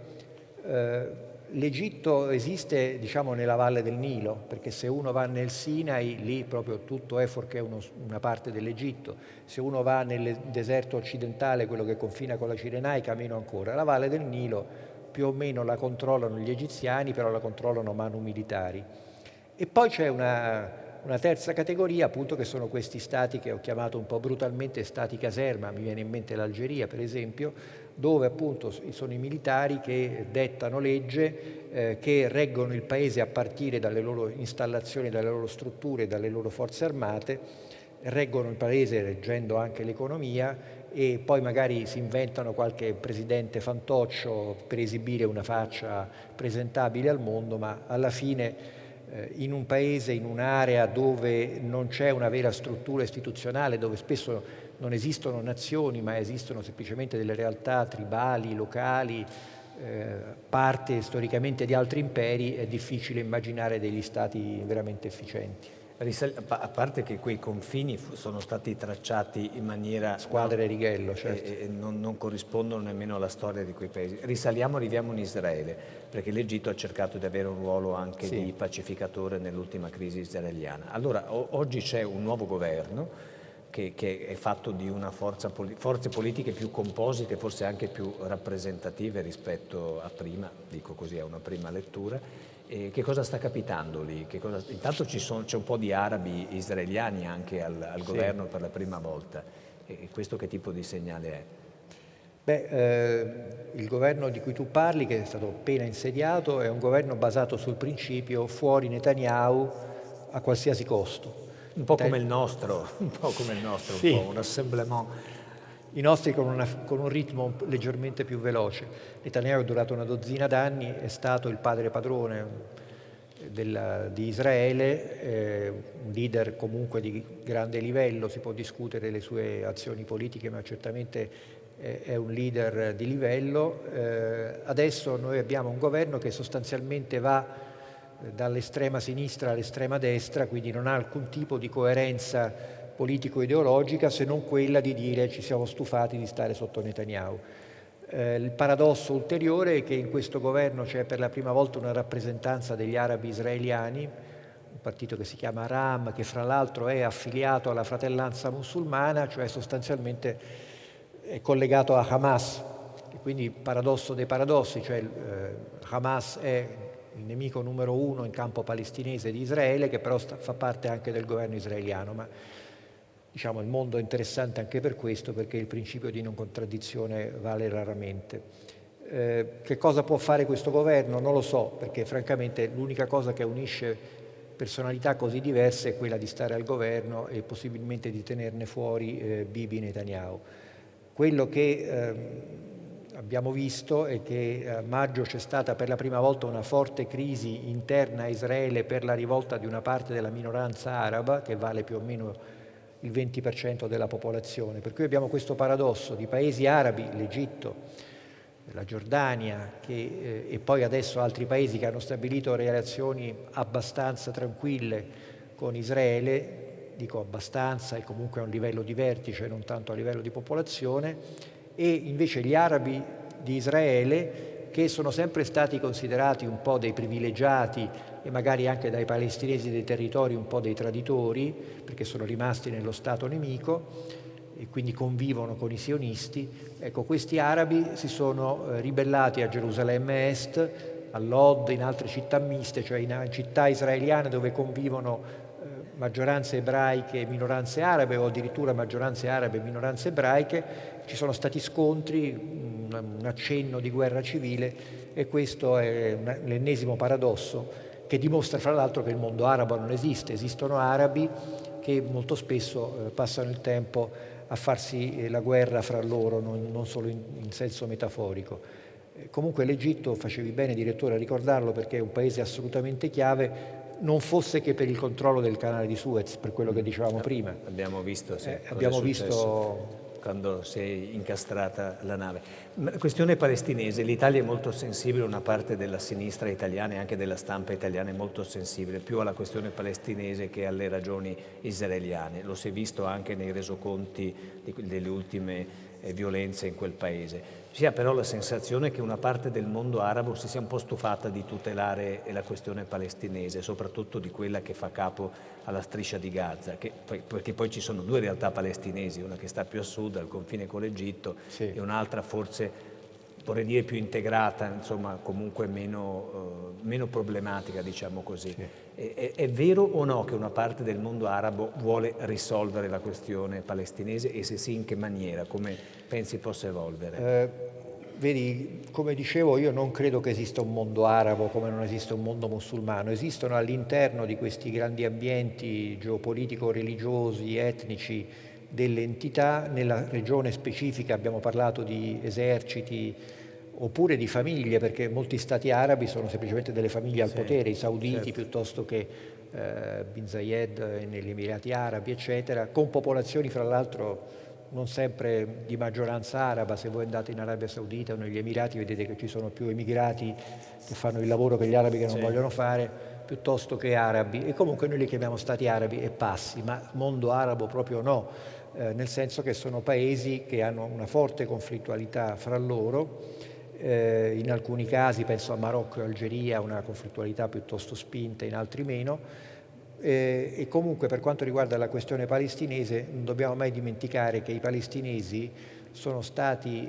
L'Egitto esiste, diciamo, nella valle del Nilo, perché se uno va nel Sinai, lì proprio tutto è fuorché una parte dell'Egitto. Se uno va nel deserto occidentale, quello che confina con la Cirenaica, meno ancora. La valle del Nilo più o meno la controllano gli egiziani, però la controllano manu militari. E poi c'è una terza categoria, appunto, che sono questi stati che ho chiamato un po' brutalmente stati caserma, mi viene in mente l'Algeria, per esempio, dove appunto sono i militari che dettano legge, che reggono il paese a partire dalle loro installazioni, dalle loro strutture, dalle loro forze armate, reggono il paese reggendo anche l'economia e poi magari si inventano qualche presidente fantoccio per esibire una faccia presentabile al mondo, ma alla fine in un paese, in un'area dove non c'è una vera struttura istituzionale, dove spesso non esistono nazioni, ma esistono semplicemente delle realtà tribali, locali, parte storicamente di altri imperi, è difficile immaginare degli stati veramente efficienti. A parte che quei confini sono stati tracciati in maniera... Squadra e righello, certo. E non corrispondono nemmeno alla storia di quei paesi. Arriviamo in Israele, perché l'Egitto ha cercato di avere un ruolo anche di pacificatore nell'ultima crisi israeliana. Allora, oggi c'è un nuovo governo che è fatto di una forze politiche più composite, forse anche più rappresentative rispetto a prima, dico così, è una prima lettura. E che cosa sta capitando lì? Intanto c'è un po' di arabi israeliani anche al governo per la prima volta. E questo che tipo di segnale è? Il governo di cui tu parli, che è stato appena insediato, è un governo basato sul principio fuori Netanyahu a qualsiasi costo. Un po' come il nostro, Sì. Un po' un assemblement. I nostri con un ritmo leggermente più veloce. Netanyahu è durato una dozzina d'anni, è stato il padre padrone di Israele, un leader comunque di grande livello, si può discutere le sue azioni politiche, ma certamente è un leader di livello. Adesso noi abbiamo un governo che sostanzialmente va dall'estrema sinistra all'estrema destra, quindi non ha alcun tipo di coerenza politico-ideologica se non quella di dire ci siamo stufati di stare sotto Netanyahu. Il paradosso ulteriore è che in questo governo c'è per la prima volta una rappresentanza degli arabi israeliani, un partito che si chiama Ram, che fra l'altro è affiliato alla fratellanza musulmana, cioè sostanzialmente è collegato a Hamas, e quindi paradosso dei paradossi, cioè Hamas è il nemico numero uno in campo palestinese di Israele, che però fa parte anche del governo israeliano. Ma diciamo, il mondo è interessante anche per questo, perché il principio di non contraddizione vale raramente. Che cosa può fare questo governo? Non lo so, perché francamente l'unica cosa che unisce personalità così diverse è quella di stare al governo e possibilmente di tenerne fuori Bibi Netanyahu. Quello che abbiamo visto è che a maggio c'è stata per la prima volta una forte crisi interna a Israele per la rivolta di una parte della minoranza araba, che vale più o meno il 20% della popolazione. Per cui abbiamo questo paradosso di paesi arabi, l'Egitto, la Giordania e poi adesso altri paesi che hanno stabilito relazioni abbastanza tranquille con Israele, dico abbastanza e comunque a un livello di vertice, non tanto a livello di popolazione, e invece gli arabi di Israele, che sono sempre stati considerati un po' dei privilegiati e magari anche dai palestinesi dei territori un po' dei traditori, perché sono rimasti nello stato nemico e quindi convivono con i sionisti. Ecco, questi arabi si sono ribellati a Gerusalemme Est, all'Od, in altre città miste, cioè in città israeliane dove convivono maggioranze ebraiche e minoranze arabe, o addirittura maggioranze arabe e minoranze ebraiche. Ci sono stati scontri, un accenno di guerra civile, e questo è l'ennesimo paradosso che dimostra fra l'altro che il mondo arabo non esiste. Esistono arabi che molto spesso passano il tempo a farsi la guerra fra loro, non solo in senso metaforico. Comunque l'Egitto, facevi bene direttore a ricordarlo, perché è un paese assolutamente chiave, non fosse che per il controllo del canale di Suez, per quello che dicevamo prima. Abbiamo visto, sì, abbiamo visto quando si è incastrata la nave. Questione palestinese, l'Italia è molto sensibile, una parte della sinistra italiana e anche della stampa italiana è molto sensibile più alla questione palestinese che alle ragioni israeliane. Lo si è visto anche nei resoconti delle ultime violenze in quel paese. Si ha però la sensazione che una parte del mondo arabo si sia un po' stufata di tutelare la questione palestinese, soprattutto di quella che fa capo alla striscia di Gaza, perché poi ci sono due realtà palestinesi, una che sta più a sud, al confine con l'Egitto, sì, e un'altra forse, vorrei dire, più integrata, insomma comunque meno problematica, diciamo così. Sì. È vero o no che una parte del mondo arabo vuole risolvere la questione palestinese, e se sì, in che maniera? Come pensi possa evolvere? Vedi, come dicevo, io non credo che esista un mondo arabo come non esiste un mondo musulmano. Esistono all'interno di questi grandi ambienti geopolitico-religiosi, etnici, delle entità. Nella regione specifica abbiamo parlato di eserciti oppure di famiglie, perché molti stati arabi sono semplicemente delle famiglie al potere, i sauditi, certo, piuttosto che Bin Zayed negli Emirati Arabi, eccetera, con popolazioni fra l'altro non sempre di maggioranza araba. Se voi andate in Arabia Saudita o negli Emirati vedete che ci sono più emigrati che fanno il lavoro che gli arabi che non vogliono fare, piuttosto che arabi, e comunque noi li chiamiamo stati arabi e passi, ma mondo arabo proprio no, nel senso che sono paesi che hanno una forte conflittualità fra loro. In alcuni casi, penso a Marocco e Algeria, una conflittualità piuttosto spinta, in altri meno. E comunque, per quanto riguarda la questione palestinese, non dobbiamo mai dimenticare che i palestinesi sono stati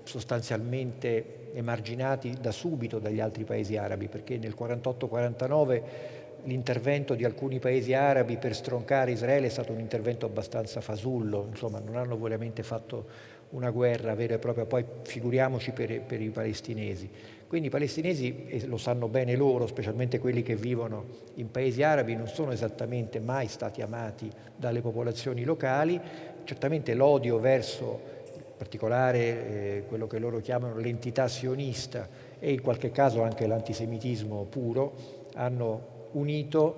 sostanzialmente emarginati da subito dagli altri paesi arabi, perché nel 48-49 l'intervento di alcuni paesi arabi per stroncare Israele è stato un intervento abbastanza fasullo, insomma non hanno veramente fatto una guerra vera e propria, poi figuriamoci per i palestinesi. Quindi i palestinesi, e lo sanno bene loro, specialmente quelli che vivono in paesi arabi, non sono esattamente mai stati amati dalle popolazioni locali. Certamente l'odio verso, in particolare, quello che loro chiamano l'entità sionista, e in qualche caso anche l'antisemitismo puro, hanno unito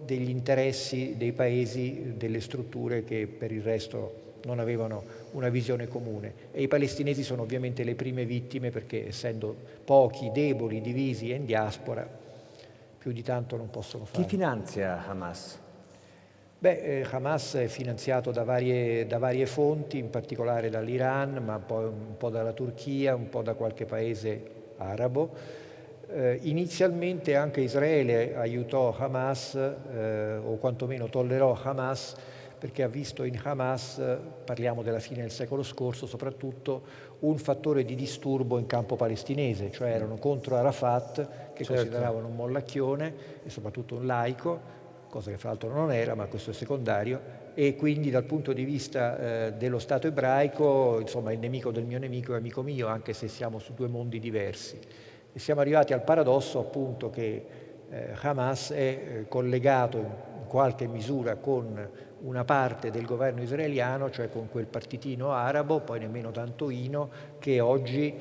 degli interessi dei paesi, delle strutture che per il resto non avevano una visione comune. E i palestinesi sono ovviamente le prime vittime, perché essendo pochi, deboli, divisi e in diaspora, più di tanto non possono fare. Chi finanzia Hamas? Hamas è finanziato da varie fonti, in particolare dall'Iran, ma poi un po' dalla Turchia, un po' da qualche paese arabo. Inizialmente anche Israele aiutò Hamas, o quantomeno tollerò Hamas, perché ha visto in Hamas, parliamo della fine del secolo scorso, soprattutto un fattore di disturbo in campo palestinese, cioè erano contro Arafat, che consideravano un mollacchione e soprattutto un laico, cosa che fra l'altro non era, ma questo è secondario, e quindi dal punto di vista dello Stato ebraico, insomma, il nemico del mio nemico è amico mio, anche se siamo su due mondi diversi. E siamo arrivati al paradosso appunto che Hamas è collegato in qualche misura con una parte del governo israeliano, cioè con quel partitino arabo, poi nemmeno tantoino, che oggi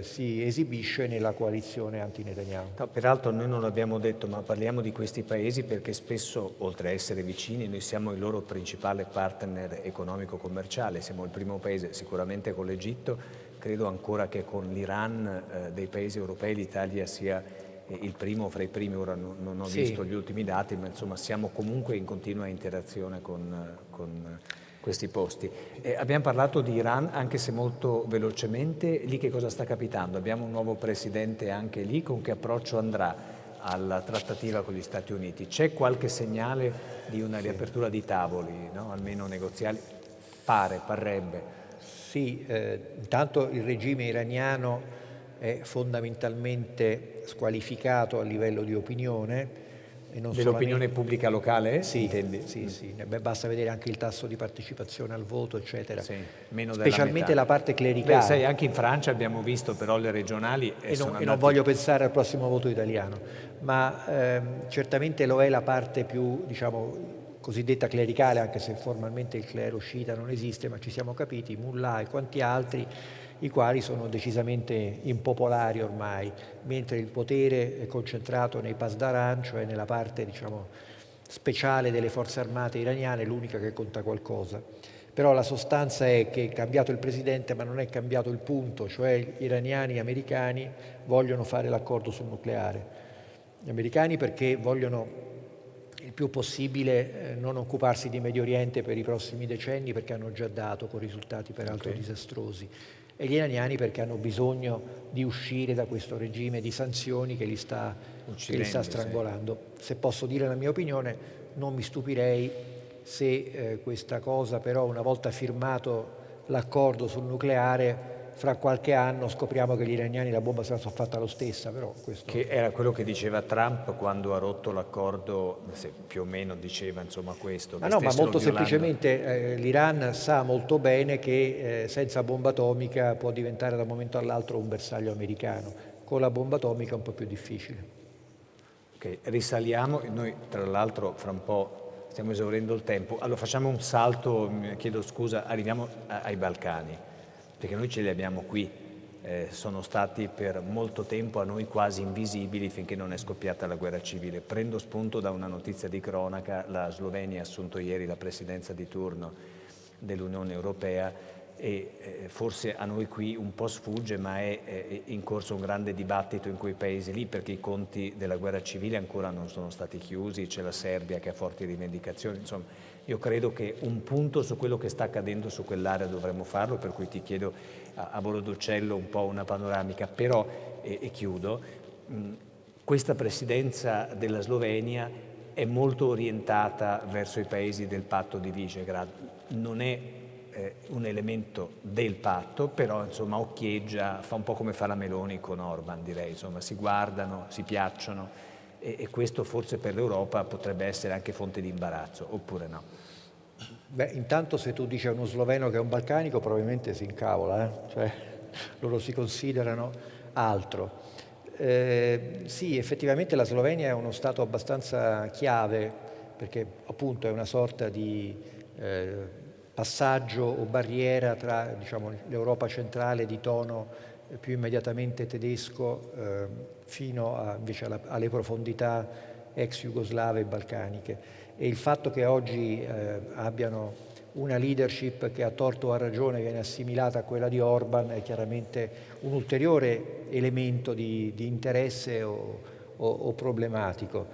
si esibisce nella coalizione anti-Netanyahu. No, peraltro noi non l'abbiamo detto, ma parliamo di questi paesi perché spesso, oltre a essere vicini, noi siamo il loro principale partner economico-commerciale. Siamo il primo paese, sicuramente con l'Egitto, credo ancora che con l'Iran dei paesi europei l'Italia sia il primo fra i primi. Ora non ho visto gli ultimi dati, ma insomma siamo comunque in continua interazione con questi posti. Abbiamo parlato di Iran, anche se molto velocemente. Lì che cosa sta capitando? Abbiamo un nuovo presidente anche lì, con che approccio andrà alla trattativa con gli Stati Uniti? C'è qualche segnale di una riapertura di tavoli, no? Almeno negoziali? Parrebbe. Sì, intanto il regime iraniano è fondamentalmente squalificato a livello di opinione. E non dell'opinione pubblica locale? Sì, intendi? sì. Basta vedere anche il tasso di partecipazione al voto, eccetera. Sì, meno della specialmente metà. la parte clericale. Beh, sai, anche in Francia abbiamo visto però le regionali E sono non voglio pensare al prossimo voto italiano, ma certamente lo è la parte più, diciamo, cosiddetta clericale, anche se formalmente il clero sciita non esiste, ma ci siamo capiti, mullah e quanti altri, i quali sono decisamente impopolari ormai, mentre il potere è concentrato nei pasdaran, cioè nella parte, diciamo, speciale delle forze armate iraniane, l'unica che conta qualcosa. Però la sostanza è che è cambiato il presidente, ma non è cambiato il punto, cioè gli iraniani e gli americani vogliono fare l'accordo sul nucleare. Gli americani perché vogliono il più possibile non occuparsi di Medio Oriente per i prossimi decenni, perché hanno già dato, con risultati peraltro disastrosi, e gli iraniani perché hanno bisogno di uscire da questo regime di sanzioni che li sta strangolando. Sì. Se posso dire la mia opinione, non mi stupirei se questa cosa però, una volta firmato l'accordo sul nucleare, fra qualche anno scopriamo che gli iraniani la bomba se la sono fatta lo stessa, però questo... Che era quello che diceva Trump quando ha rotto l'accordo, se più o meno diceva insomma questo. Ma no, ma molto semplicemente l'Iran sa molto bene che senza bomba atomica può diventare da un momento all'altro un bersaglio americano. Con la bomba atomica è un po' più difficile. Ok, risaliamo, noi tra l'altro fra un po' stiamo esaurendo il tempo, allora facciamo un salto, chiedo scusa, arriviamo ai Balcani, perché noi ce li abbiamo qui, sono stati per molto tempo a noi quasi invisibili finché non è scoppiata la guerra civile. Prendo spunto da una notizia di cronaca, la Slovenia ha assunto ieri la presidenza di turno dell'Unione Europea e forse a noi qui un po' sfugge, ma è in corso un grande dibattito in quei paesi lì, perché i conti della guerra civile ancora non sono stati chiusi, c'è la Serbia che ha forti rivendicazioni, insomma io credo che un punto su quello che sta accadendo su quell'area dovremmo farlo, per cui ti chiedo a volo d'uccello un po' una panoramica, però, e chiudo, questa presidenza della Slovenia è molto orientata verso i paesi del patto di Visegrad, non è un elemento del patto, però insomma occhieggia, fa un po' come fa la Meloni con Orban, direi, insomma si guardano, si piacciono e questo forse per l'Europa potrebbe essere anche fonte di imbarazzo, oppure no? Beh, intanto se tu dici a uno sloveno che è un balcanico probabilmente si incavola, cioè loro si considerano altro. Sì, effettivamente la Slovenia è uno stato abbastanza chiave perché appunto è una sorta di passaggio o barriera tra, diciamo, l'Europa centrale di tono più immediatamente tedesco fino invece alle profondità ex jugoslave e balcaniche. E il fatto che oggi abbiano una leadership che a torto o a ragione viene assimilata a quella di Orban è chiaramente un ulteriore elemento di interesse o problematico.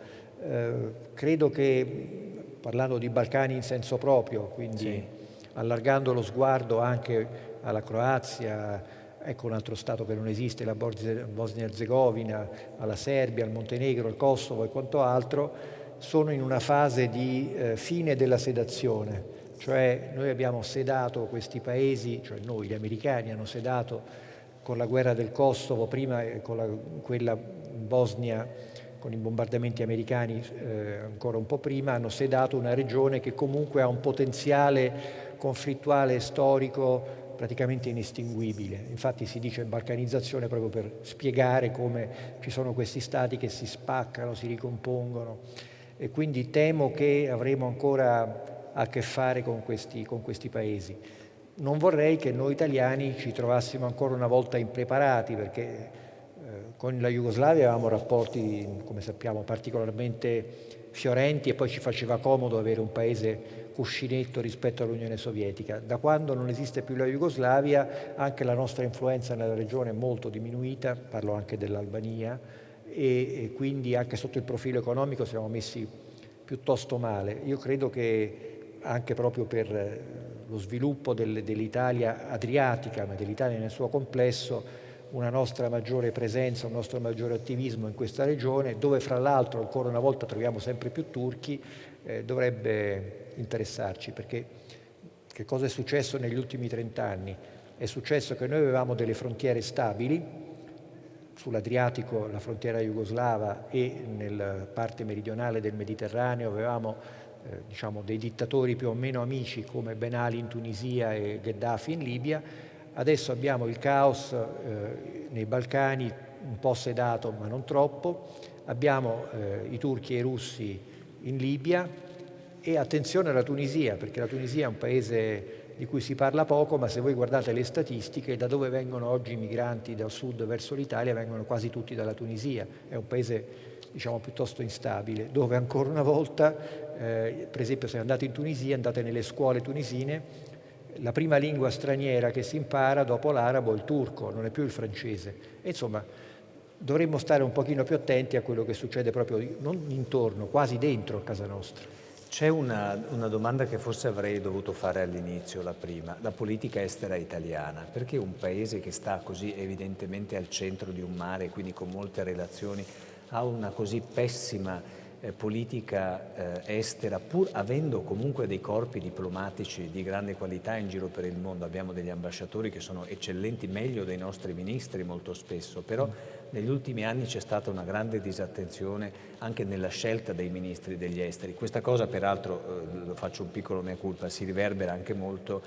Credo che, parlando di Balcani in senso proprio, quindi allargando lo sguardo anche alla Croazia, ecco un altro Stato che non esiste, la Bosnia-Herzegovina, alla Serbia, al Montenegro, al Kosovo e quanto altro, sono in una fase di fine della sedazione, cioè noi abbiamo sedato questi paesi, cioè noi, gli americani, hanno sedato con la guerra del Kosovo, prima con quella in Bosnia, con i bombardamenti americani ancora un po' prima, hanno sedato una regione che comunque ha un potenziale conflittuale e storico praticamente inestinguibile. Infatti si dice balcanizzazione proprio per spiegare come ci sono questi stati che si spaccano, si ricompongono, e quindi temo che avremo ancora a che fare con questi paesi. Non vorrei che noi italiani ci trovassimo ancora una volta impreparati, perché con la Jugoslavia avevamo rapporti, come sappiamo, particolarmente fiorenti, e poi ci faceva comodo avere un paese cuscinetto rispetto all'Unione Sovietica. Da quando non esiste più la Jugoslavia, anche la nostra influenza nella regione è molto diminuita, parlo anche dell'Albania, e quindi anche sotto il profilo economico siamo messi piuttosto male. Io credo che anche proprio per lo sviluppo dell'Italia adriatica, ma dell'Italia nel suo complesso, una nostra maggiore presenza, un nostro maggiore attivismo in questa regione, dove fra l'altro ancora una volta troviamo sempre più turchi, dovrebbe interessarci, perché che cosa è successo negli ultimi 30 anni? È successo che noi avevamo delle frontiere stabili, sull'Adriatico la frontiera jugoslava, e nella parte meridionale del Mediterraneo avevamo dei dittatori più o meno amici come Ben Ali in Tunisia e Gheddafi in Libia. Adesso abbiamo il caos nei Balcani, un po' sedato ma non troppo, abbiamo i turchi e i russi in Libia, e attenzione alla Tunisia, perché la Tunisia è un paese di cui si parla poco, ma se voi guardate le statistiche, da dove vengono oggi i migranti dal sud verso l'Italia, vengono quasi tutti dalla Tunisia. È un paese, diciamo, piuttosto instabile, dove ancora una volta, per esempio se andate in Tunisia, andate nelle scuole tunisine, la prima lingua straniera che si impara dopo l'arabo è il turco, non è più il francese. E insomma, dovremmo stare un pochino più attenti a quello che succede proprio non intorno, quasi dentro a casa nostra. C'è una domanda che forse avrei dovuto fare all'inizio, la prima. La politica estera italiana, perché un paese che sta così evidentemente al centro di un mare, quindi con molte relazioni, ha una così pessima politica estera, pur avendo comunque dei corpi diplomatici di grande qualità in giro per il mondo? Abbiamo degli ambasciatori che sono eccellenti, meglio dei nostri ministri molto spesso, però negli ultimi anni c'è stata una grande disattenzione anche nella scelta dei ministri degli esteri. Questa cosa peraltro, lo faccio un piccolo mea culpa, si riverbera anche molto,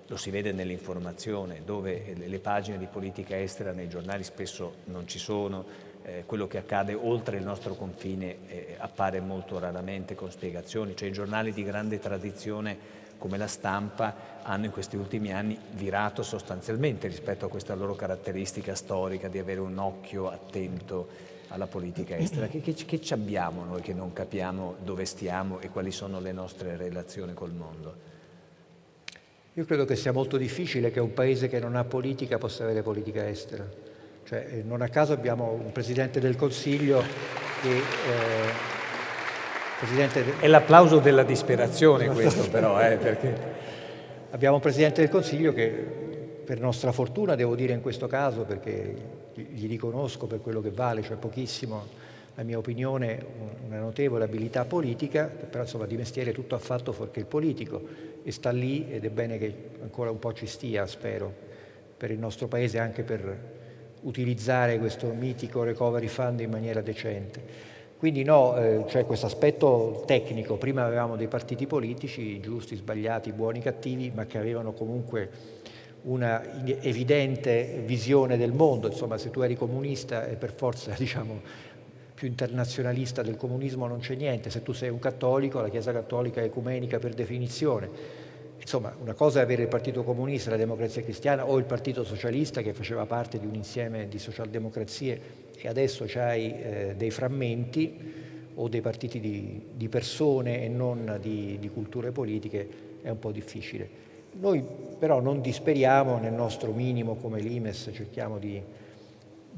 lo si vede nell'informazione, dove le pagine di politica estera nei giornali spesso non ci sono. Quello che accade oltre il nostro confine appare molto raramente con spiegazioni, cioè i giornali di grande tradizione come La Stampa hanno in questi ultimi anni virato sostanzialmente rispetto a questa loro caratteristica storica di avere un occhio attento alla politica estera. Che ci abbiamo noi che non capiamo dove stiamo e quali sono le nostre relazioni col mondo? Io credo che sia molto difficile che un paese che non ha politica possa avere politica estera. Cioè, non a caso abbiamo un Presidente del Consiglio che... È l'applauso della disperazione questo però, perché... Abbiamo un Presidente del Consiglio che, per nostra fortuna, devo dire in questo caso, perché gli riconosco per quello che vale, cioè pochissimo, la mia opinione, una notevole abilità politica, che però insomma di mestiere tutto ha fatto fuorché il politico, e sta lì, ed è bene che ancora un po' ci stia, spero, per il nostro Paese, anche per utilizzare questo mitico recovery fund in maniera decente. Quindi no, c'è questo aspetto tecnico. Prima avevamo dei partiti politici, giusti, sbagliati, buoni, cattivi, ma che avevano comunque una evidente visione del mondo. Insomma, se tu eri comunista e per forza, diciamo, più internazionalista del comunismo non c'è niente. Se tu sei un cattolico, la Chiesa cattolica è ecumenica per definizione. Insomma, una cosa è avere il Partito Comunista, la Democrazia Cristiana, o il Partito Socialista, che faceva parte di un insieme di socialdemocrazie, e adesso c'hai dei frammenti o dei partiti di persone e non di culture politiche. È un po' difficile. Noi però non disperiamo nel nostro minimo come l'Imes, cerchiamo di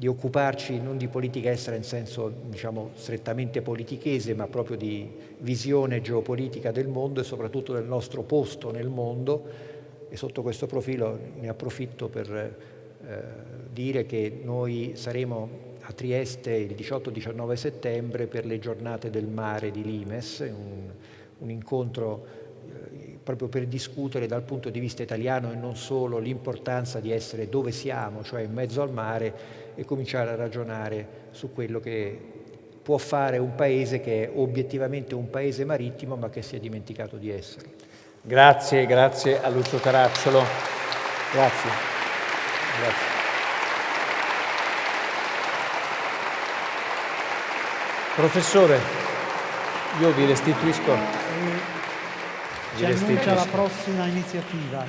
occuparci non di politica estera in senso, diciamo, strettamente politichese, ma proprio di visione geopolitica del mondo e soprattutto del nostro posto nel mondo, e sotto questo profilo ne approfitto per dire che noi saremo a Trieste il 18-19 settembre per le giornate del mare di Limes, un incontro proprio per discutere dal punto di vista italiano e non solo l'importanza di essere dove siamo, cioè in mezzo al mare, e cominciare a ragionare su quello che può fare un paese che è obiettivamente un paese marittimo ma che si è dimenticato di essere. Grazie a Lucio Caracciolo. Grazie. Professore, io vi restituisco. Ci annuncia la prossima iniziativa.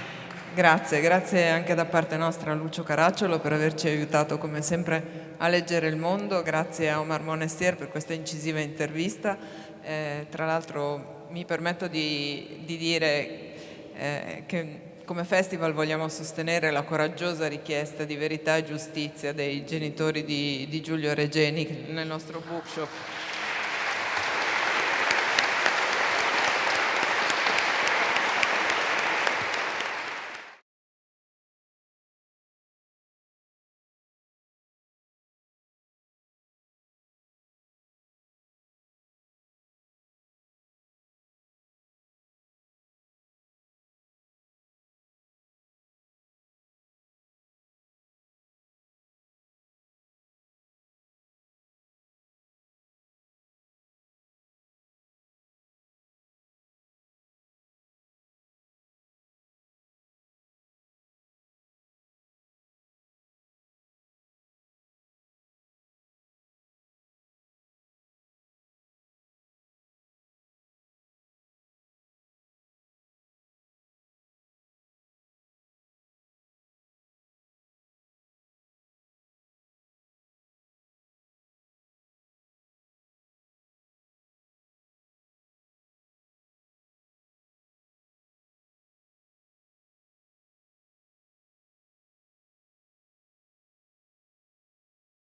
Grazie anche da parte nostra a Lucio Caracciolo per averci aiutato come sempre a leggere il mondo, grazie a Omar Monestier per questa incisiva intervista. Tra l'altro mi permetto di dire che come festival vogliamo sostenere la coraggiosa richiesta di verità e giustizia dei genitori di Giulio Regeni nel nostro bookshop.